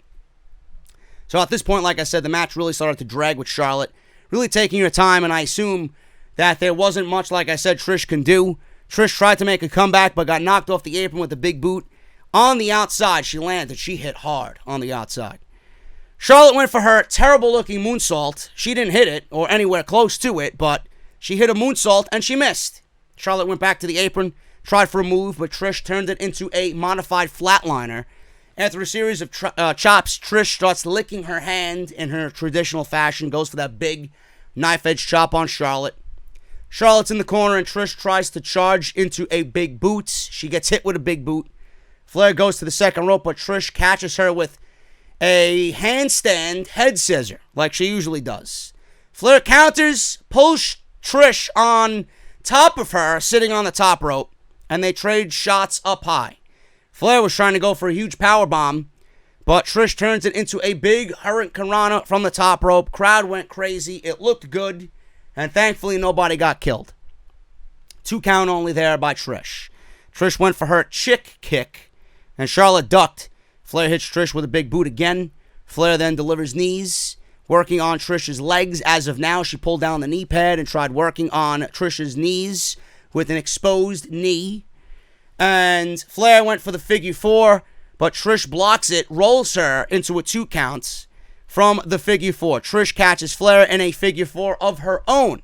Speaker 1: So at this point, like I said, the match really started to drag with Charlotte, really taking her time, and I assume that there wasn't much, like I said, Trish can do. Trish tried to make a comeback, but got knocked off the apron with a big boot. On the outside, she landed. She hit hard on the outside. Charlotte went for her terrible-looking moonsault. She didn't hit it, or anywhere close to it, but she hit a moonsault, and she missed. Charlotte went back to the apron, tried for a move, but Trish turned it into a modified flatliner. After a series of chops, Trish starts licking her hand in her traditional fashion, goes for that big knife-edge chop on Charlotte. Charlotte's in the corner, and Trish tries to charge into a big boot. She gets hit with a big boot. Flair goes to the second rope, but Trish catches her with a handstand head scissor, like she usually does. Flair counters, pulls Trish on top of her, sitting on the top rope, and they trade shots up high. Flair was trying to go for a huge powerbomb, But Trish turns it into a big hurricanrana from the top rope. Crowd went crazy. It looked good. And thankfully, nobody got killed. 2 count only there by Trish. Trish went for her chick kick, and Charlotte ducked. Flair hits Trish with a big boot again. Flair then delivers knees, working on Trish's legs. As of now, she pulled down the knee pad and tried working on Trish's knees with an exposed knee. And Flair went for the figure 4, but Trish blocks it, rolls her into a 2 count from the figure 4. Trish catches Flair in a figure 4 of her own.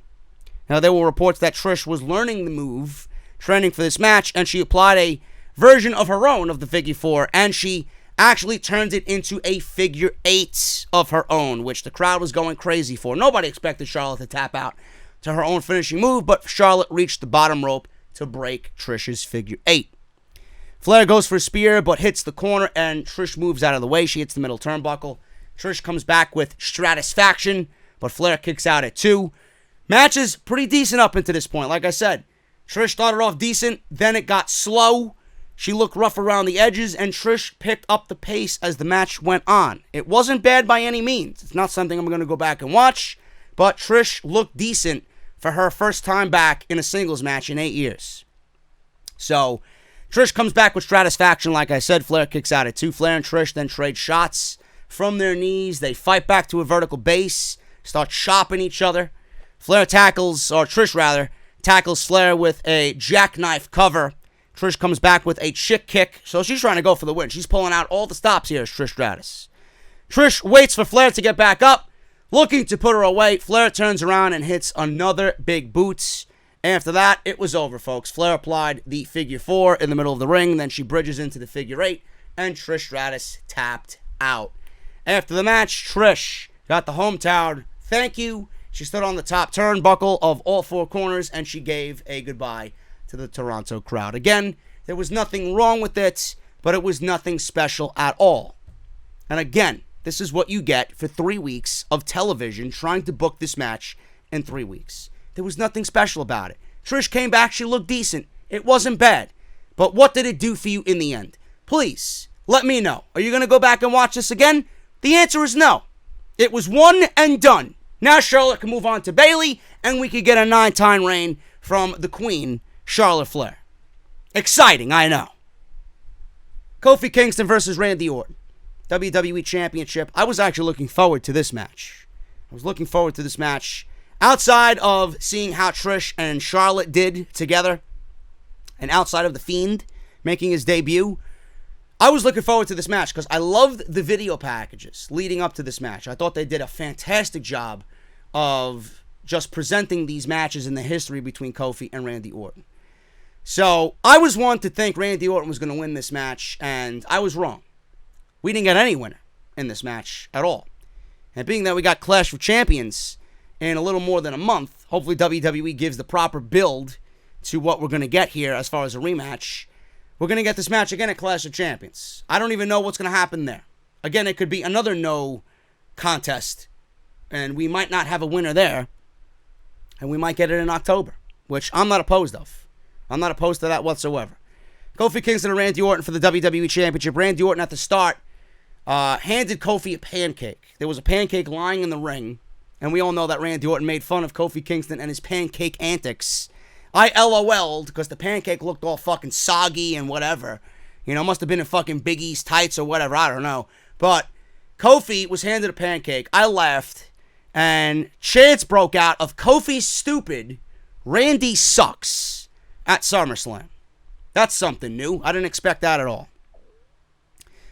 Speaker 1: Now, there were reports that Trish was learning the move, training for this match, and she applied a version of her own of the figure 4, and she actually turned it into a figure 8 of her own, which the crowd was going crazy for. Nobody expected Charlotte to tap out to her own finishing move, but Charlotte reached the bottom rope to break Trish's figure 8. Flair goes for a spear, but hits the corner, and Trish moves out of the way. She hits the middle turnbuckle. Trish comes back with Stratisfaction, but Flair kicks out at 2. Match is pretty decent up until this point. Like I said, Trish started off decent, then it got slow. She looked rough around the edges, and Trish picked up the pace as the match went on. It wasn't bad by any means. It's not something I'm going to go back and watch, but Trish looked decent for her first time back in a singles match in 8 years. So, Trish comes back with Stratisfaction, like I said. Flair kicks out at 2. Flair and Trish then trade shots from their knees. They fight back to a vertical base, start chopping each other. Trish tackles Flair with a jackknife cover. Trish comes back with a chick kick, so she's trying to go for the win. She's pulling out all the stops here as Trish Stratus. Trish waits for Flair to get back up, looking to put her away. Flair turns around and hits another big boot. After that, it was over, folks. Flair applied the figure 4 in the middle of the ring, then she bridges into the figure 8, and Trish Stratus tapped out. After the match, Trish got the hometown thank you. She stood on the top turnbuckle of all 4 corners, and she gave a goodbye to the Toronto crowd. Again, there was nothing wrong with it, but it was nothing special at all. And again, this is what you get for 3 weeks of television trying to book this match in 3 weeks. There was nothing special about it. Trish came back, she looked decent. It wasn't bad. But what did it do for you in the end? Please, let me know. Are you going to go back and watch this again? The answer is no. It was one and done. Now Charlotte can move on to Bayley, and we could get a 9-time reign from the Queen, Charlotte Flair. Exciting, I know. Kofi Kingston versus Randy Orton. WWE Championship. I was actually looking forward to this match. Outside of seeing how Trish and Charlotte did together, and outside of The Fiend making his debut, I was looking forward to this match because I loved the video packages leading up to this match. I thought they did a fantastic job of just presenting these matches in the history between Kofi and Randy Orton. So I was one to think Randy Orton was going to win this match, and I was wrong. We didn't get any winner in this match at all. And being that we got Clash of Champions in a little more than a month, hopefully WWE gives the proper build to what we're going to get here as far as a rematch. We're going to get this match again at Clash of Champions. I don't even know what's going to happen there. Again, it could be another no contest, and we might not have a winner there, and we might get it in October, which I'm not opposed of. I'm not opposed to that whatsoever. Kofi Kingston and Randy Orton for the WWE Championship. Randy Orton at the start handed Kofi a pancake. There was a pancake lying in the ring, and we all know that Randy Orton made fun of Kofi Kingston and his pancake antics. I LOL'd because the pancake looked all fucking soggy and whatever. You know, must have been in fucking Big E's tights or whatever, I don't know. But Kofi was handed a pancake. I laughed, and chants broke out of Kofi's stupid, Randy sucks at SummerSlam. That's something new. I didn't expect that at all.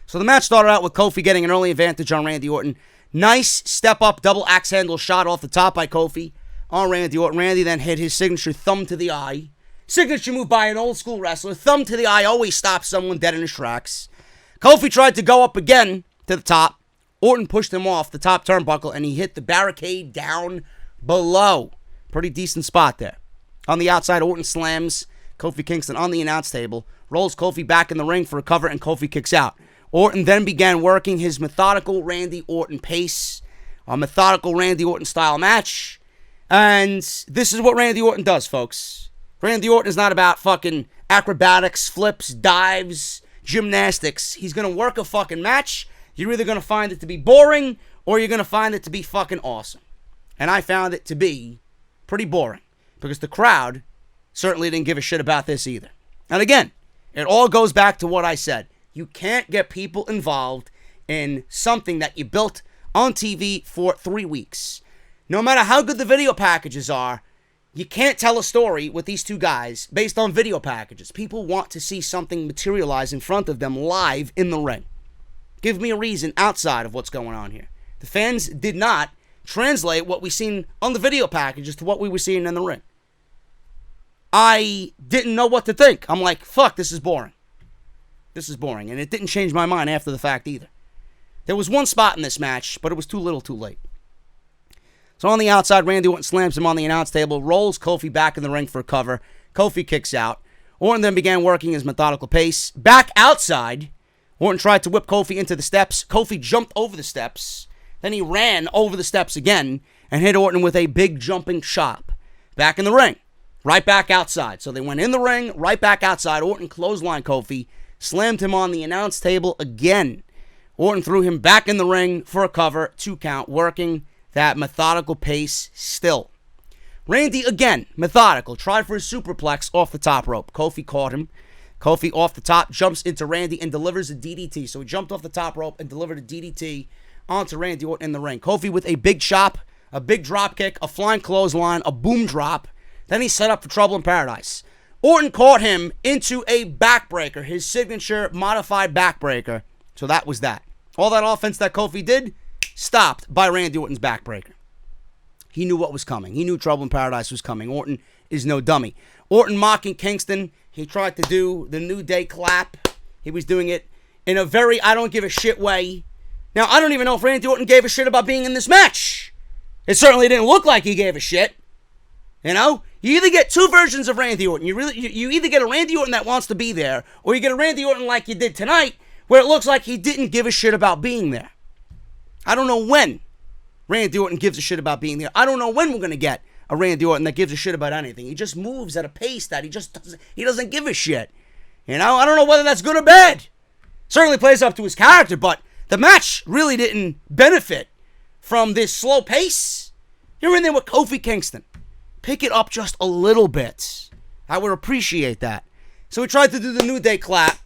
Speaker 1: So the match started out with Kofi getting an early advantage on Randy Orton. Nice step-up double axe handle shot off the top by Kofi on Randy Orton. Randy then hit his signature thumb to the eye. Signature move by an old-school wrestler. Thumb to the eye always stops someone dead in his tracks. Kofi tried to go up again to the top. Orton pushed him off the top turnbuckle, and he hit the barricade down below. Pretty decent spot there. On the outside, Orton slams Kofi Kingston on the announce table, rolls Kofi back in the ring for a cover, and Kofi kicks out. Orton then began working his methodical Randy Orton pace, a methodical Randy Orton style match. And this is what Randy Orton does, folks. Randy Orton is not about fucking acrobatics, flips, dives, gymnastics. He's going to work a fucking match. You're either going to find it to be boring or you're going to find it to be fucking awesome. And I found it to be pretty boring because the crowd certainly didn't give a shit about this either. And again, it all goes back to what I said. You can't get people involved in something that you built on TV for 3 weeks. No matter how good the video packages are, you can't tell a story with these two guys based on video packages. People want to see something materialize in front of them live in the ring. Give me a reason outside of what's going on here. The fans did not translate what we seen on the video packages to what we were seeing in the ring. I didn't know what to think. I'm like, fuck, this is boring. This is boring. And it didn't change my mind after the fact either. There was one spot in this match, but it was too little too late. So on the outside, Randy Orton slams him on the announce table, rolls Kofi back in the ring for a cover. Kofi kicks out. Orton then began working his methodical pace. Back outside, Orton tried to whip Kofi into the steps. Kofi jumped over the steps. Then he ran over the steps again and hit Orton with a big jumping chop. Back in the ring. Right back outside. So they went in the ring, right back outside. Orton clotheslined Kofi, slammed him on the announce table again. Orton threw him back in the ring for a cover, 2 count, working that methodical pace still. Randy, again, methodical, tried for a superplex off the top rope. Kofi caught him. Kofi off the top, jumps into Randy and delivers a DDT. So he jumped off the top rope and delivered a DDT onto Randy Orton in the ring. Kofi with a big chop, a big drop kick, a flying clothesline, a boom drop. Then he set up for trouble in paradise. Orton caught him into a backbreaker, his signature modified backbreaker. So that was that. All that offense that Kofi did, stopped by Randy Orton's backbreaker. He knew what was coming. He knew trouble in paradise was coming. Orton is no dummy. Orton mocking Kingston. He tried to do the New Day clap. He was doing it in a very I don't give a shit way. Now, I don't even know if Randy Orton gave a shit about being in this match. It certainly didn't look like he gave a shit. You know? You either get two versions of Randy Orton. You either get a Randy Orton that wants to be there, or you get a Randy Orton like you did tonight, where it looks like he didn't give a shit about being there. I don't know when Randy Orton gives a shit about being there. I don't know when we're going to get a Randy Orton that gives a shit about anything. He just moves at a pace that he doesn't give a shit. You know, I don't know whether that's good or bad. Certainly plays up to his character, but the match really didn't benefit from this slow pace. You're in there with Kofi Kingston. Pick it up just a little bit. I would appreciate that. So he tried to do the New Day clap.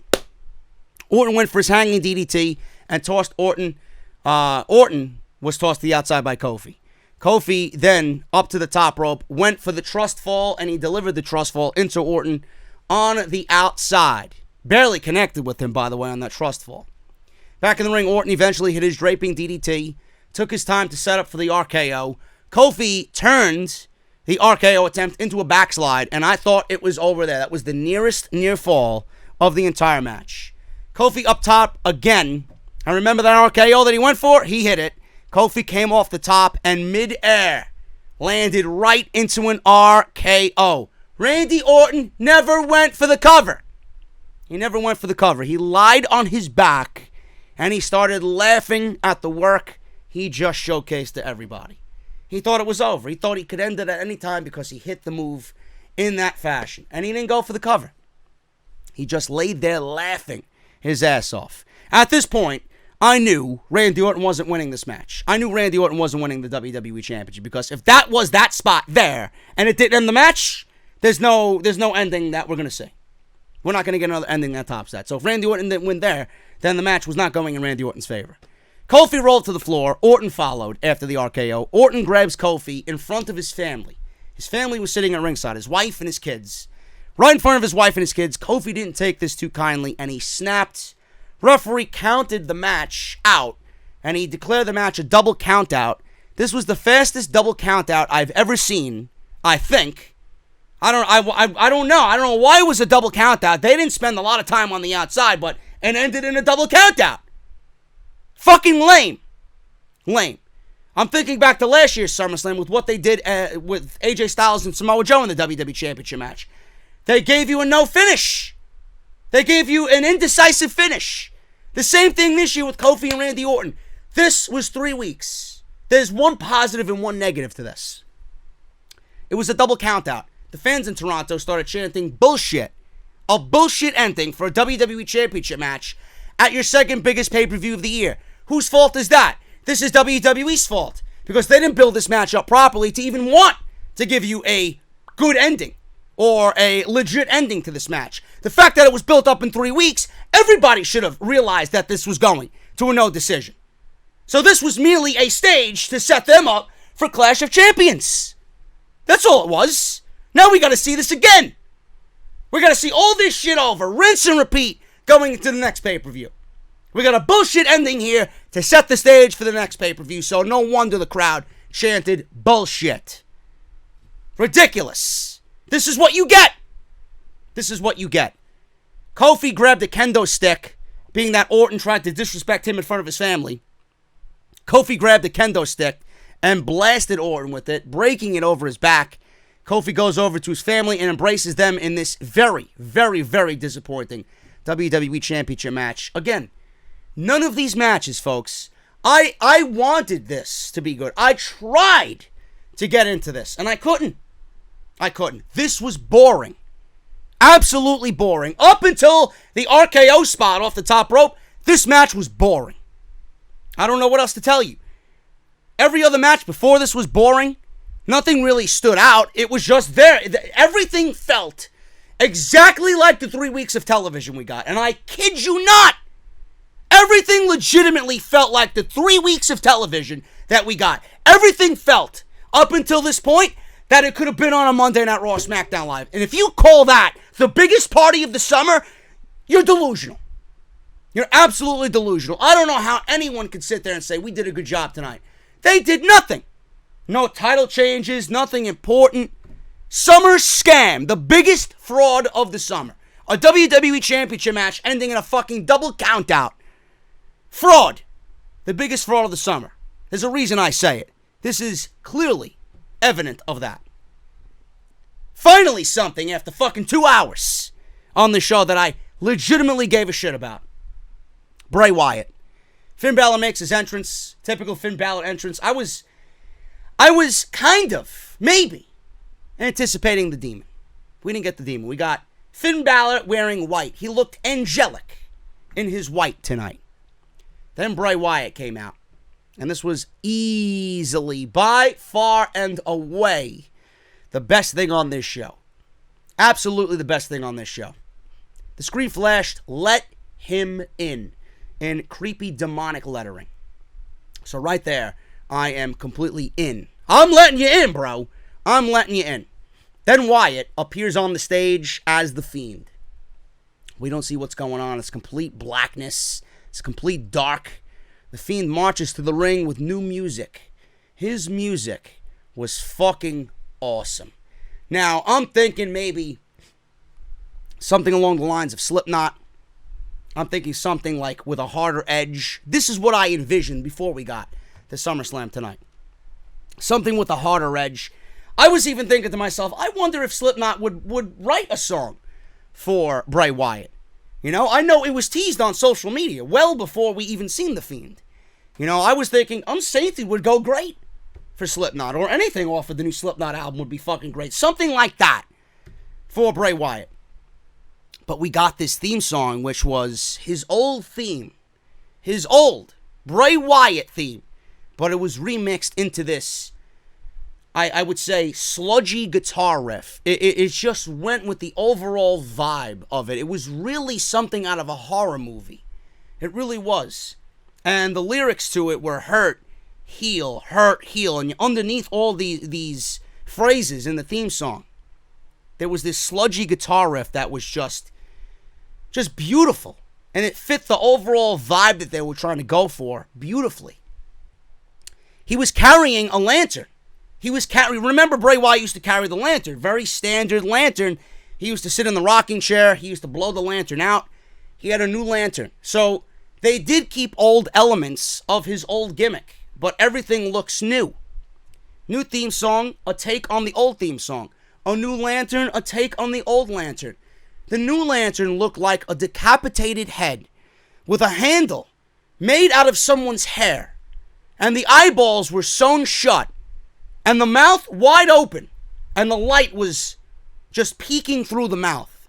Speaker 1: Orton went for his hanging DDT and tossed Orton. Orton was tossed to the outside by Kofi. Kofi then, up to the top rope, went for the trust fall, and he delivered the trust fall into Orton on the outside. Barely connected with him, by the way, on that trust fall. Back in the ring, Orton eventually hit his draping DDT, took his time to set up for the RKO. Kofi turned the RKO attempt into a backslide, and I thought it was over there. That was the nearest near fall of the entire match. Kofi up top again. I remember that RKO that he went for? He hit it. Kofi came off the top and mid-air landed right into an RKO. Randy Orton never went for the cover. He never went for the cover. He lied on his back, and he started laughing at the work he just showcased to everybody. He thought it was over. He thought he could end it at any time because he hit the move in that fashion. And he didn't go for the cover. He just laid there laughing his ass off. At this point, I knew Randy Orton wasn't winning this match. I knew Randy Orton wasn't winning the WWE Championship because if that was that spot there and it didn't end the match, there's no ending that we're going to see. We're not going to get another ending that tops that. So if Randy Orton didn't win there, then the match was not going in Randy Orton's favor. Kofi rolled to the floor. Orton followed after the RKO. Orton grabs Kofi in front of his family. His family was sitting at ringside, his wife and his kids. Right in front of his wife and his kids, Kofi didn't take this too kindly, and he snapped. Referee counted the match out, and he declared the match a double count out. This was the fastest double count out I've ever seen, I think. I don't know. I don't know why it was a double count out. They didn't spend a lot of time on the outside, but it ended in a double count out. Fucking lame. Lame. I'm thinking back to last year's SummerSlam with what they did with AJ Styles and Samoa Joe in the WWE Championship match. They gave you a no finish. They gave you an indecisive finish. The same thing this year with Kofi and Randy Orton. This was 3 weeks. There's one positive and one negative to this. It was a double count out. The fans in Toronto started chanting bullshit. A bullshit ending for a WWE Championship match at your second biggest pay-per-view of the year. Whose fault is that? This is WWE's fault. Because they didn't build this match up properly to even want to give you a good ending. Or a legit ending to this match. The fact that it was built up in 3 weeks, everybody should have realized that this was going to a no decision. So this was merely a stage to set them up for Clash of Champions. That's all it was. Now we gotta see this again. We gotta see all this shit over, rinse and repeat, going into the next pay-per-view. We got a bullshit ending here to set the stage for the next pay-per-view, so no wonder the crowd chanted bullshit. Ridiculous. This is what you get. This is what you get. Kofi grabbed a kendo stick, being that Orton tried to disrespect him in front of his family. Kofi grabbed a kendo stick and blasted Orton with it, breaking it over his back. Kofi goes over to his family and embraces them in this very, very, very disappointing WWE Championship match. Again, none of these matches, folks, I wanted this to be good. I tried to get into this, and I couldn't. This was boring. Absolutely boring. Up until the RKO spot off the top rope, this match was boring. I don't know what else to tell you. Every other match before this was boring. Nothing really stood out. It was just there. Everything felt exactly like the 3 weeks of television we got. And I kid you not, everything legitimately felt like the 3 weeks of television that we got. Everything felt, up until this point, that it could have been on a Monday Night Raw SmackDown Live. And if you call that the biggest party of the summer, you're delusional. You're absolutely delusional. I don't know how anyone could sit there and say, we did a good job tonight. They did nothing. No title changes, nothing important. Summer scam, the biggest fraud of the summer. A WWE Championship match ending in a fucking double countout. Fraud. The biggest fraud of the summer. There's a reason I say it. This is clearly evident of that. Finally something after fucking 2 hours on the show that I legitimately gave a shit about. Bray Wyatt. Finn Balor makes his entrance. Typical Finn Balor entrance. I was kind of, maybe, anticipating the demon. We didn't get the demon. We got Finn Balor wearing white. He looked angelic in his white tonight. Then Bray Wyatt came out. And this was easily, by far and away, the best thing on this show. Absolutely the best thing on this show. The screen flashed, "Let him in creepy demonic lettering. So right there, I am completely in. I'm letting you in, bro. I'm letting you in. Then Wyatt appears on the stage as the Fiend. We don't see what's going on. It's complete blackness. It's complete dark. The Fiend marches to the ring with new music. His music was fucking awesome. Now, I'm thinking maybe something along the lines of Slipknot. I'm thinking something like with a harder edge. This is what I envisioned before we got to SummerSlam tonight. Something with a harder edge. I was even thinking to myself, I wonder if Slipknot would write a song for Bray Wyatt. You know, I know it was teased on social media well before we even seen The Fiend. You know, I was thinking Unsaintly would go great for Slipknot, or anything off of the new Slipknot album would be fucking great. Something like that for Bray Wyatt. But we got this theme song, which was his old theme. His old Bray Wyatt theme. But it was remixed into this, I would say, sludgy guitar riff. It just went with the overall vibe of it. It was really something out of a horror movie. It really was. And the lyrics to it were hurt, heal. And underneath all these phrases in the theme song, there was this sludgy guitar riff that was just beautiful. And it fit the overall vibe that they were trying to go for beautifully. He was carrying a lantern. Remember Bray Wyatt used to carry the lantern. Very standard lantern. He used to sit in the rocking chair. He used to blow the lantern out. He had a new lantern. So they did keep old elements of his old gimmick. But everything looks new. New theme song, a take on the old theme song. A new lantern, a take on the old lantern. The new lantern looked like a decapitated head with a handle made out of someone's hair. And the eyeballs were sewn shut. And the mouth wide open. And the light was just peeking through the mouth.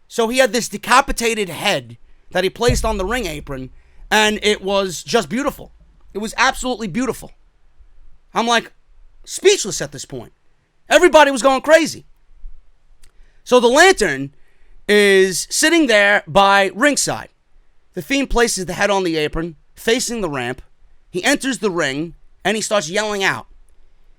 Speaker 1: So he had this decapitated head that he placed on the ring apron. And it was just beautiful. It was absolutely beautiful. I'm like speechless at this point. Everybody was going crazy. So the Lantern is sitting there by ringside. The Fiend places the head on the apron, facing the ramp. He enters the ring, and he starts yelling out.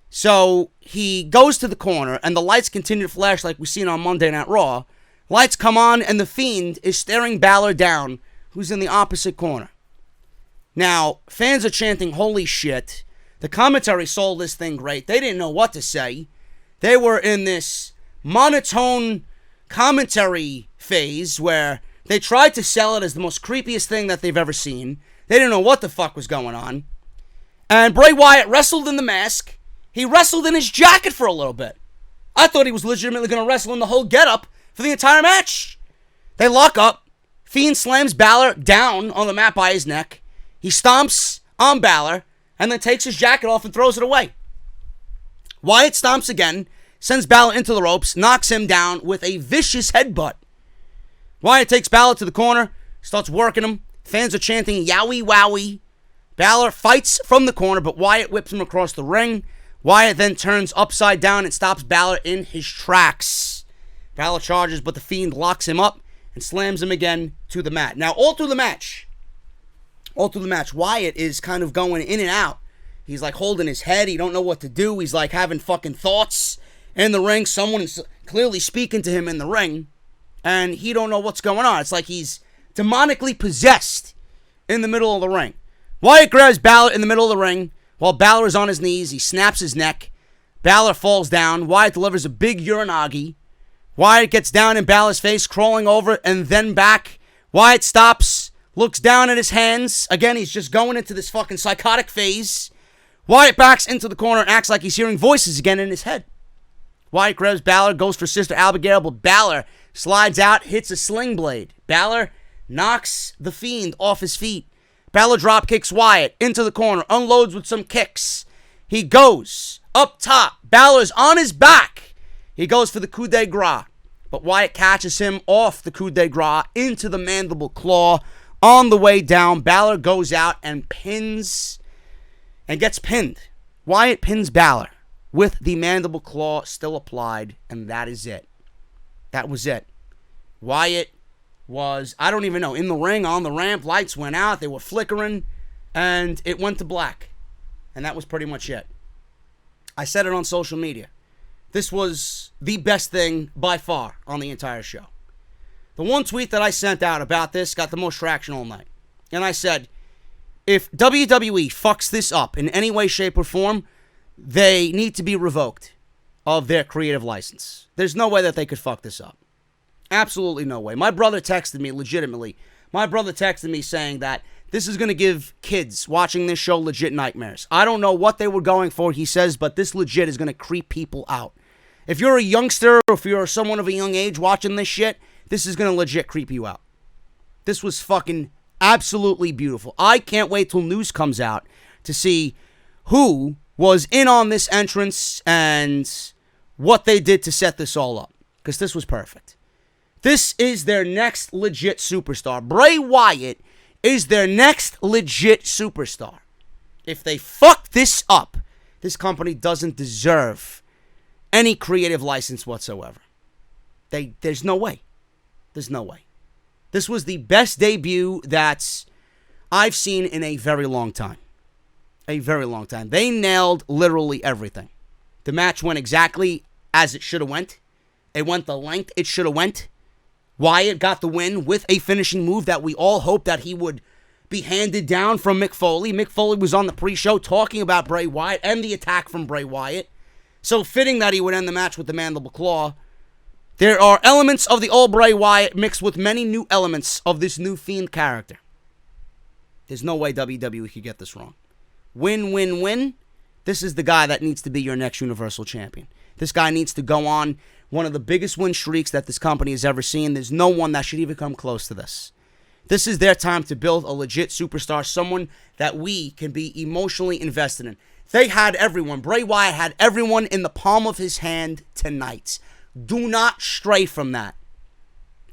Speaker 1: So he goes to the corner, and the lights continue to flash like we've seen on Monday Night Raw. Lights come on, and the Fiend is staring Balor down, who's in the opposite corner. Now, fans are chanting, holy shit. The commentary sold this thing great. They didn't know what to say. They were in this monotone commentary phase where they tried to sell it as the most creepiest thing that they've ever seen. They didn't know what the fuck was going on. And Bray Wyatt wrestled in the mask. He wrestled in his jacket for a little bit. I thought he was legitimately going to wrestle in the whole getup for the entire match. They lock up. Fiend slams Balor down on the mat by his neck. He stomps on Balor and then takes his jacket off and throws it away. Wyatt stomps again, sends Balor into the ropes, knocks him down with a vicious headbutt. Wyatt takes Balor to the corner, starts working him. Fans are chanting, yowie wowie. Balor fights from the corner, but Wyatt whips him across the ring. Wyatt then turns upside down and stops Balor in his tracks. Balor charges, but the Fiend locks him up and slams him again to the mat. Now, all through the match, Wyatt is kind of going in and out. He's like holding his head. He don't know what to do. He's like having fucking thoughts in the ring. Someone is clearly speaking to him in the ring, and he don't know what's going on. It's like he's demonically possessed in the middle of the ring. Wyatt grabs Balor in the middle of the ring while Balor is on his knees. He snaps his neck. Balor falls down. Wyatt delivers a big uranagi. Wyatt gets down in Balor's face, crawling over and then back. Wyatt stops, looks down at his hands. Again, he's just going into this fucking psychotic phase. Wyatt backs into the corner and acts like he's hearing voices again in his head. Wyatt grabs Balor, goes for Sister Abigail, but Balor slides out, hits a sling blade. Balor knocks the Fiend off his feet. Balor drop kicks Wyatt into the corner, unloads with some kicks. He goes up top. Balor's on his back. He goes for the coup de grace, but Wyatt catches him off the coup de grace into the mandible claw. On the way down, Balor goes out and pins and gets pinned. Wyatt pins Balor with the mandible claw still applied, and that is it. That was it. Wyatt was, I don't even know, in the ring, on the ramp, lights went out, they were flickering, and it went to black. And that was pretty much it. I said it on social media. This was the best thing by far on the entire show. The one tweet that I sent out about this got the most traction all night. And I said, if WWE fucks this up in any way, shape, or form, they need to be revoked of their creative license. There's no way that they could fuck this up. Absolutely no way. My brother texted me, legitimately. My brother texted me saying that this is going to give kids watching this show legit nightmares. I don't know what they were going for, he says, but this legit is going to creep people out. If you're a youngster or if you're someone of a young age watching this shit, this is going to legit creep you out. This was fucking absolutely beautiful. I can't wait till news comes out to see who was in on this entrance and what they did to set this all up. Because this was perfect. This is their next legit superstar. Bray Wyatt is their next legit superstar. If they fuck this up, this company doesn't deserve any creative license whatsoever. There's no way. There's no way. This was the best debut that I've seen in a very long time. A very long time. They nailed literally everything. The match went exactly as it should have went. It went the length it should have went. Wyatt got the win with a finishing move that we all hoped that he would be handed down from Mick Foley. Mick Foley was on the pre-show talking about Bray Wyatt and the attack from Bray Wyatt. So fitting that he would end the match with the mandible claw. There are elements of the old Bray Wyatt mixed with many new elements of this new Fiend character. There's no way WWE could get this wrong. Win, win, win. This is the guy that needs to be your next Universal Champion. This guy needs to go on one of the biggest win streaks that this company has ever seen. There's no one that should even come close to this. This is their time to build a legit superstar, someone that we can be emotionally invested in. They had everyone. Bray Wyatt had everyone in the palm of his hand tonight. Do not stray from that.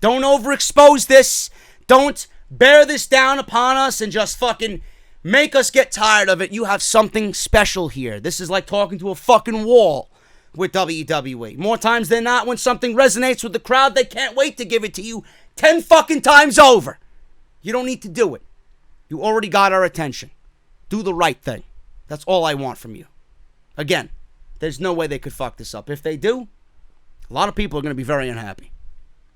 Speaker 1: Don't overexpose this. Don't bear this down upon us and just fucking make us get tired of it. You have something special here. This is like talking to a fucking wall with WWE. More times than not, when something resonates with the crowd, they can't wait to give it to you 10 fucking times over. You don't need to do it. You already got our attention. Do the right thing. That's all I want from you. Again, there's no way they could fuck this up. If they do, a lot of people are going to be very unhappy.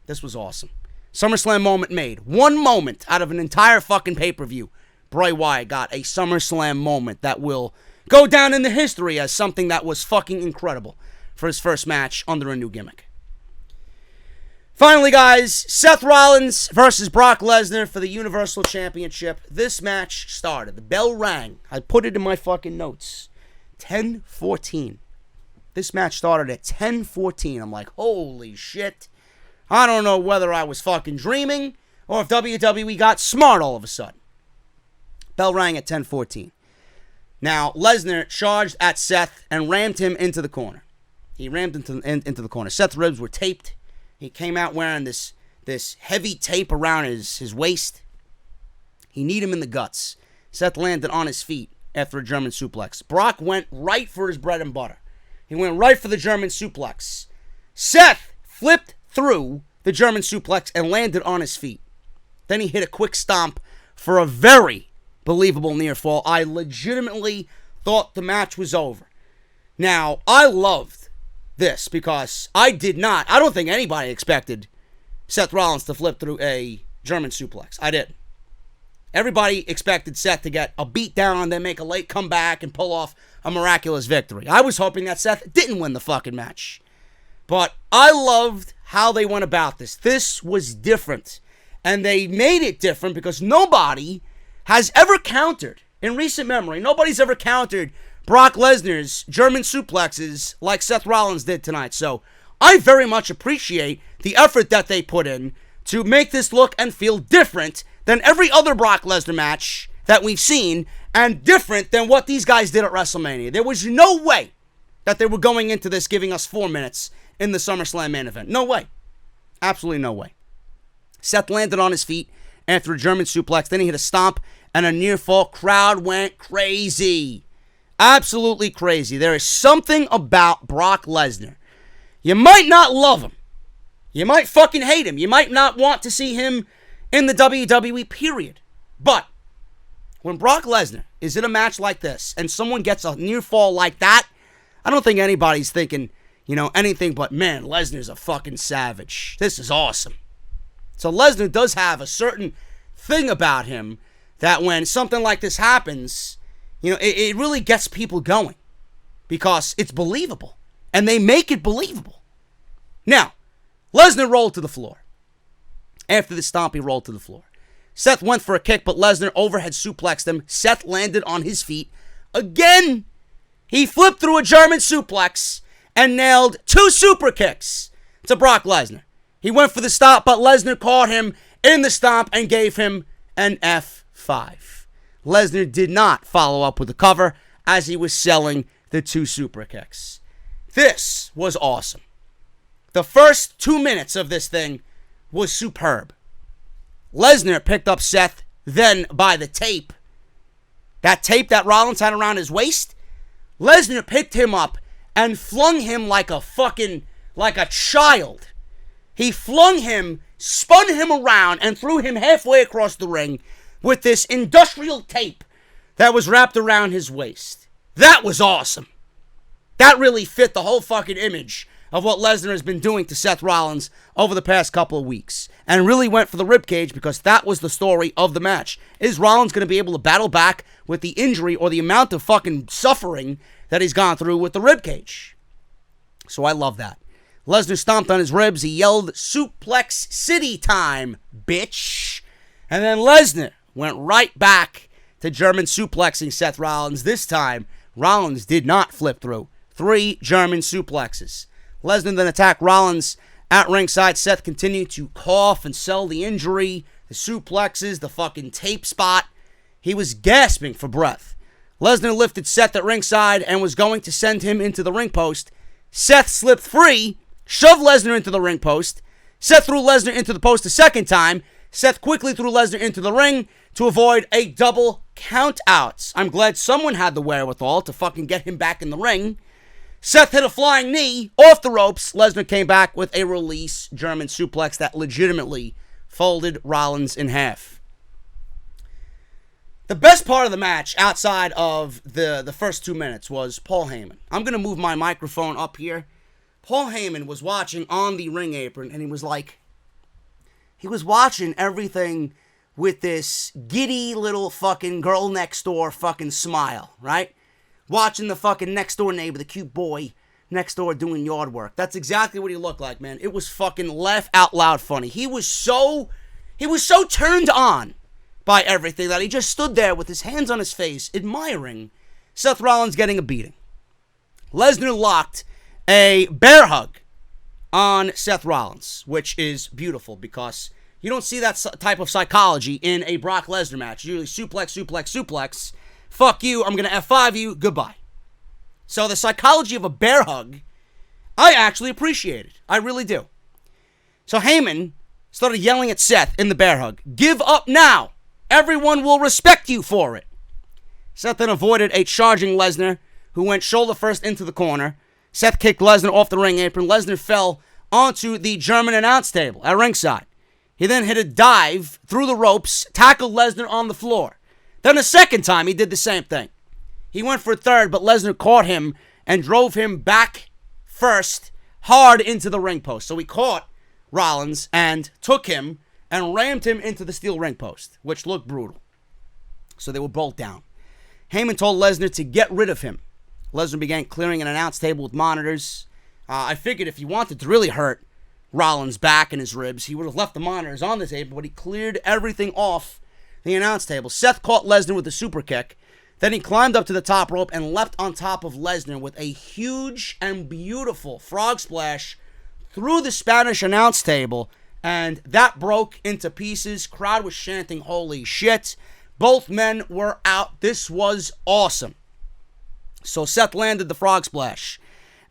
Speaker 1: This was awesome. SummerSlam moment made. One moment out of an entire fucking pay-per-view. Bray Wyatt got a SummerSlam moment that will go down in the history as something that was fucking incredible for his first match under a new gimmick. Finally, guys, Seth Rollins versus Brock Lesnar for the Universal Championship. This match started. The bell rang. I put it in my fucking notes. 10:14. This match started at 10:14. I'm like, holy shit. I don't know whether I was fucking dreaming or if WWE got smart all of a sudden. Bell rang at 10:14. Now, Lesnar charged at Seth and rammed him into the corner. He rammed into the corner. Seth's ribs were taped. He came out wearing this heavy tape around his waist. He kneed him in the guts. Seth landed on his feet after a German suplex. Brock went right for his bread and butter. He went right for the German suplex. Seth flipped through the German suplex and landed on his feet. Then he hit a quick stomp for a very believable near fall. I legitimately thought the match was over. Now, I loved this because I don't think anybody expected Seth Rollins to flip through a German suplex. I didn't. Everybody expected Seth to get a beat down and then make a late comeback and pull off a miraculous victory. I was hoping that Seth didn't win the fucking match. But I loved how they went about this. This was different. And they made it different because nobody has ever countered, in recent memory, nobody's ever countered Brock Lesnar's German suplexes like Seth Rollins did tonight. So I very much appreciate the effort that they put in to make this look and feel different than every other Brock Lesnar match that we've seen and different than what these guys did at WrestleMania. There was no way that they were going into this giving us 4 minutes in the SummerSlam main event. No way. Absolutely no way. Seth landed on his feet after a German suplex. Then he hit a stomp and a near fall. Crowd went crazy. Absolutely crazy. There is something about Brock Lesnar. You might not love him. You might fucking hate him. You might not want to see him in the WWE, period. But when Brock Lesnar is in a match like this and someone gets a near fall like that, I don't think anybody's thinking, anything but, man, Lesnar's a fucking savage. This is awesome. So Lesnar does have a certain thing about him that when something like this happens, it really gets people going because it's believable. And they make it believable. Now, Lesnar rolled to the floor. After the stomp, he rolled to the floor. Seth went for a kick, but Lesnar overhead suplexed him. Seth landed on his feet. Again, he flipped through a German suplex and nailed 2 super kicks to Brock Lesnar. He went for the stop, but Lesnar caught him in the stomp and gave him an F5. Lesnar did not follow up with the cover as he was selling the 2 super kicks. This was awesome. The first 2 minutes of this thing was superb. Lesnar picked up Seth then by the tape. That tape that Rollins had around his waist, Lesnar picked him up and flung him like a child. He flung him, spun him around, and threw him halfway across the ring with this industrial tape that was wrapped around his waist. That was awesome. That really fit the whole fucking image of what Lesnar has been doing to Seth Rollins over the past couple of weeks. And really went for the ribcage because that was the story of the match. Is Rollins going to be able to battle back with the injury or the amount of fucking suffering that he's gone through with the ribcage? So I love that. Lesnar stomped on his ribs. He yelled, "Suplex City time, bitch." And then Lesnar went right back to German suplexing Seth Rollins. This time, Rollins did not flip through. 3 German suplexes. Lesnar then attacked Rollins at ringside. Seth continued to cough and sell the injury, the suplexes, the fucking tape spot. He was gasping for breath. Lesnar lifted Seth at ringside and was going to send him into the ring post. Seth slipped free, shoved Lesnar into the ring post. Seth threw Lesnar into the post a second time. Seth quickly threw Lesnar into the ring to avoid a double count out. I'm glad someone had the wherewithal to fucking get him back in the ring. Seth hit a flying knee off the ropes. Lesnar came back with a release German suplex that legitimately folded Rollins in half. The best part of the match, outside of the first 2 minutes, was Paul Heyman. I'm going to move my microphone up here. Paul Heyman was watching on the ring apron, and he was watching everything with this giddy little fucking girl next door fucking smile, right? Watching the fucking next door neighbor, the cute boy next door doing yard work. That's exactly what he looked like, man. It was fucking laugh out loud funny. He was so turned on by everything that he just stood there with his hands on his face, admiring Seth Rollins getting a beating. Lesnar locked a bear hug on Seth Rollins, which is beautiful because you don't see that type of psychology in a Brock Lesnar match. Usually suplex. Fuck you, I'm going to F5 you, goodbye. So the psychology of a bear hug, I actually appreciate it. I really do. So Heyman started yelling at Seth in the bear hug. Give up now. Everyone will respect you for it. Seth then avoided a charging Lesnar, who went shoulder first into the corner. Seth kicked Lesnar off the ring apron. Lesnar fell onto the German announce table at ringside. He then hit a dive through the ropes, tackled Lesnar on the floor. Then a second time, he did the same thing. He went for a third, but Lesnar caught him and drove him back first hard into the ring post. So he caught Rollins and took him and rammed him into the steel ring post, which looked brutal. So they were both down. Heyman told Lesnar to get rid of him. Lesnar began clearing an announce table with monitors. I figured if he wanted to really hurt Rollins' back and his ribs, he would have left the monitors on the table, but he cleared everything off the announce table. Seth caught Lesnar with a super kick. Then he climbed up to the top rope and leapt on top of Lesnar with a huge and beautiful frog splash through the Spanish announce table, and that broke into pieces. Crowd was chanting, holy shit. Both men were out. This was awesome. So Seth landed the frog splash,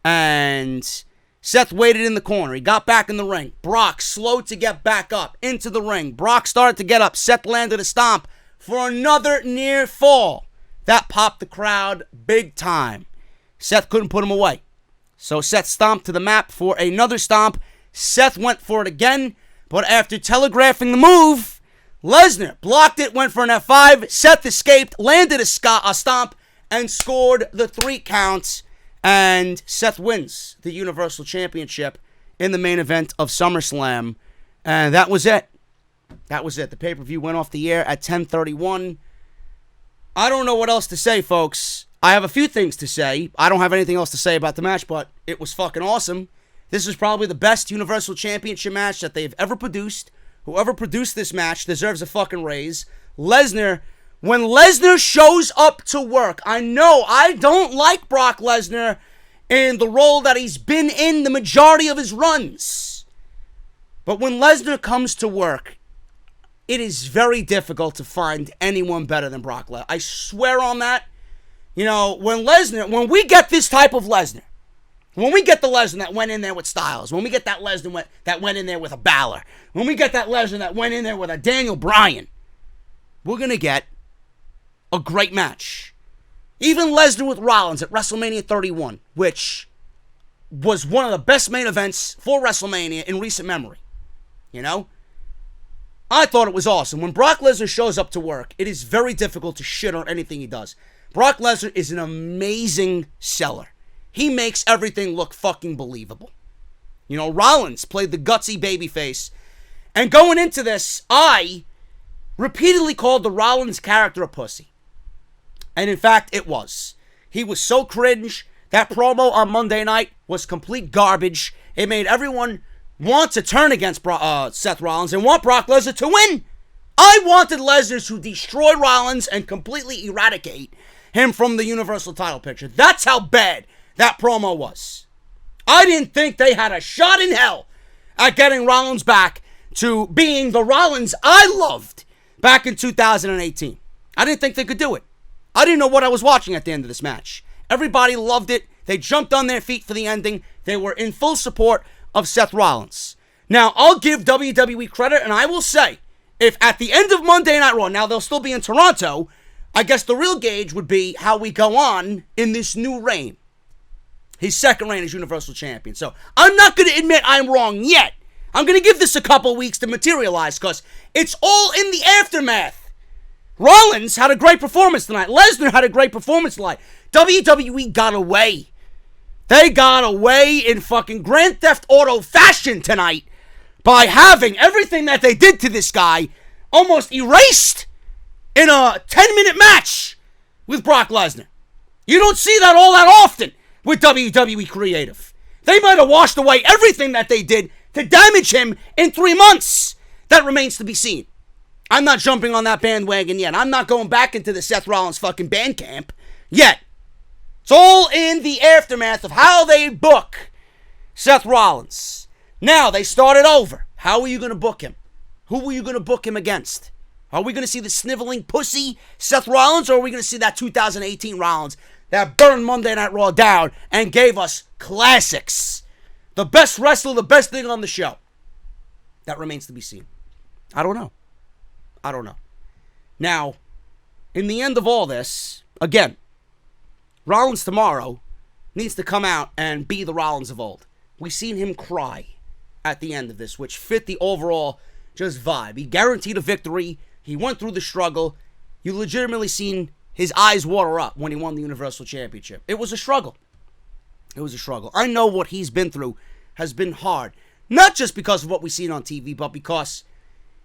Speaker 1: and Seth waited in the corner. He got back in the ring. Brock slowed to get back up into the ring. Brock started to get up. Seth landed a stomp for another near fall. That popped the crowd big time. Seth couldn't put him away. So Seth stomped to the mat for another stomp. Seth went for it again, but after telegraphing the move, Lesnar blocked it, went for an F5. Seth escaped, landed a stomp, and scored the 3 counts. And Seth wins the Universal Championship in the main event of SummerSlam. And that was it. That was it. The pay-per-view went off the air at 10:31. I don't know what else to say, folks. I have a few things to say. I don't have anything else to say about the match, but it was fucking awesome. This is probably the best Universal Championship match that they've ever produced. Whoever produced this match deserves a fucking raise. Lesnar, when Lesnar shows up to work, I know I don't like Brock Lesnar in the role that he's been in the majority of his runs. But when Lesnar comes to work, it is very difficult to find anyone better than Brock Lesnar. I swear on that. You know, when we get this type of Lesnar, when we get the Lesnar that went in there with Styles, when we get that Lesnar that went in there with a Balor, when we get that Lesnar that went in there with a Daniel Bryan, we're going to get a great match. Even Lesnar with Rollins at WrestleMania 31, which was one of the best main events for WrestleMania in recent memory. You know? I thought it was awesome. When Brock Lesnar shows up to work, it is very difficult to shit on anything he does. Brock Lesnar is an amazing seller. He makes everything look fucking believable. You know, Rollins played the gutsy babyface. And going into this, I repeatedly called the Rollins character a pussy. And in fact, it was. He was so cringe. That promo on Monday night was complete garbage. It made everyone want to turn against Seth Rollins and want Brock Lesnar to win. I wanted Lesnar to destroy Rollins and completely eradicate him from the Universal title picture. That's how bad that promo was. I didn't think they had a shot in hell at getting Rollins back to being the Rollins I loved back in 2018. I didn't think they could do it. I didn't know what I was watching at the end of this match. Everybody loved it. They jumped on their feet for the ending. They were in full support of Seth Rollins. Now, I'll give WWE credit, and I will say, if at the end of Monday Night Raw, now they'll still be in Toronto, I guess the real gauge would be how we go on in this new reign. His second reign as Universal Champion. So I'm not going to admit I'm wrong yet. I'm going to give this a couple weeks to materialize because it's all in the aftermath. Rollins had a great performance tonight. Lesnar had a great performance tonight. WWE got away. They got away in fucking Grand Theft Auto fashion tonight by having everything that they did to this guy almost erased in a 10-minute match with Brock Lesnar. You don't see that all that often with WWE Creative. They might have washed away everything that they did to damage him in 3 months. That remains to be seen. I'm not jumping on that bandwagon yet. I'm not going back into the Seth Rollins fucking band camp yet. It's all in the aftermath of how they book Seth Rollins. Now, they started over. How are you going to book him? Who are you going to book him against? Are we going to see the sniveling pussy Seth Rollins, or are we going to see that 2018 Rollins that burned Monday Night Raw down and gave us classics? The best wrestler, the best thing on the show. That remains to be seen. I don't know. Now, in the end of all this, again, Rollins tomorrow needs to come out and be the Rollins of old. We've seen him cry at the end of this, which fit the overall just vibe. He guaranteed a victory. He went through the struggle. You legitimately seen his eyes water up when he won the Universal Championship. It was a struggle. I know what he's been through has been hard. Not just because of what we've seen on TV, but because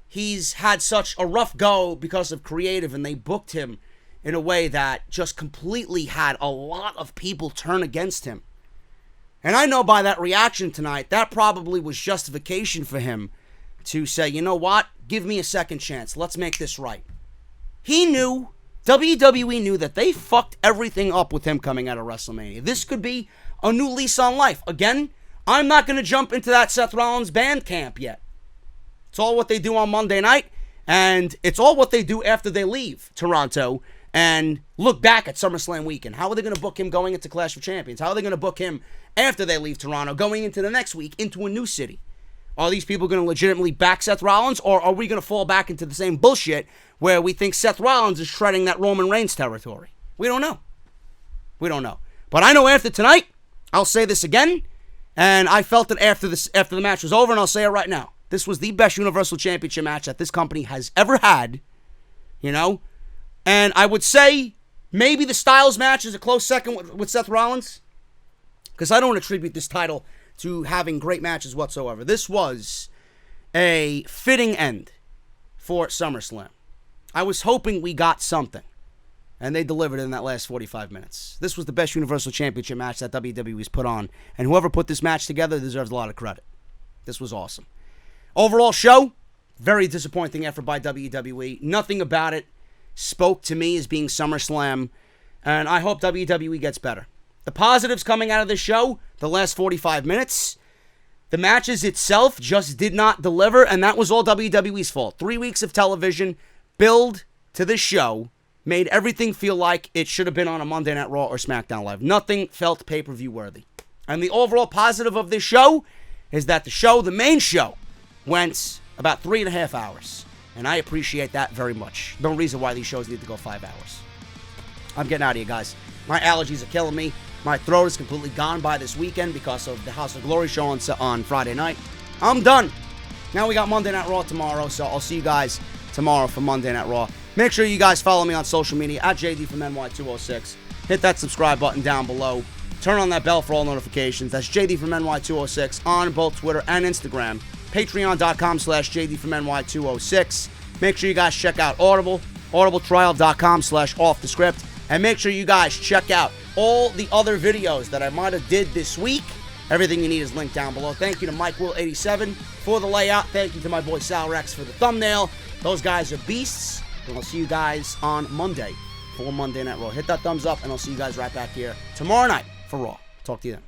Speaker 1: he's had such a rough go because of creative, and they booked him in a way that just completely had a lot of people turn against him. And I know by that reaction tonight, that probably was justification for him to say, you know what? Give me a second chance. Let's make this right. He knew, WWE knew that they fucked everything up with him coming out of WrestleMania. This could be a new lease on life. Again, I'm not going to jump into that Seth Rollins band camp yet. It's all what they do on Monday night, and it's all what they do after they leave Toronto and look back at SummerSlam weekend. How are they going to book him going into Clash of Champions? How are they going to book him after they leave Toronto, going into the next week, into a new city? Are these people going to legitimately back Seth Rollins, or are we going to fall back into the same bullshit where we think Seth Rollins is treading that Roman Reigns territory? We don't know. But I know after tonight, I'll say this again, and I felt it after the match was over, and I'll say it right now. This was the best Universal Championship match that this company has ever had, And I would say maybe the Styles match is a close second with Seth Rollins, because I don't attribute this title to having great matches whatsoever. This was a fitting end for SummerSlam. I was hoping we got something, and they delivered in that last 45 minutes. This was the best Universal Championship match that WWE's put on, and whoever put this match together deserves a lot of credit. This was awesome. Overall show, very disappointing effort by WWE. Nothing about it spoke to me as being SummerSlam, and I hope WWE gets better. The positives coming out of this show, the last 45 minutes, the matches itself just did not deliver, and that was all WWE's fault. 3 weeks of television, build to this show, made everything feel like it should have been on a Monday Night Raw or SmackDown Live. Nothing felt pay-per-view worthy. And the overall positive of this show is that the main show, went about 3.5 hours. And I appreciate that very much. No reason why these shows need to go 5 hours. I'm getting out of here, guys. My allergies are killing me. My throat is completely gone by this weekend because of the House of Glory show on Friday night. I'm done. Now we got Monday Night Raw tomorrow, so I'll see you guys tomorrow for Monday Night Raw. Make sure you guys follow me on social media at JD from NY206. Hit that subscribe button down below. Turn on that bell for all notifications. That's JD from NY206 on both Twitter and Instagram. Patreon.com/JD from NY206. Make sure you guys check out Audible. audibletrial.com/offthescript. And make sure you guys check out all the other videos that I might have did this week. Everything you need is linked down below. Thank you to Mike Will 87 for the layout. Thank you to my boy Sal Rex for the thumbnail. Those guys are beasts. And I'll see you guys on Monday for Monday Night Raw. Hit that thumbs up, and I'll see you guys right back here tomorrow night for Raw. Talk to you then.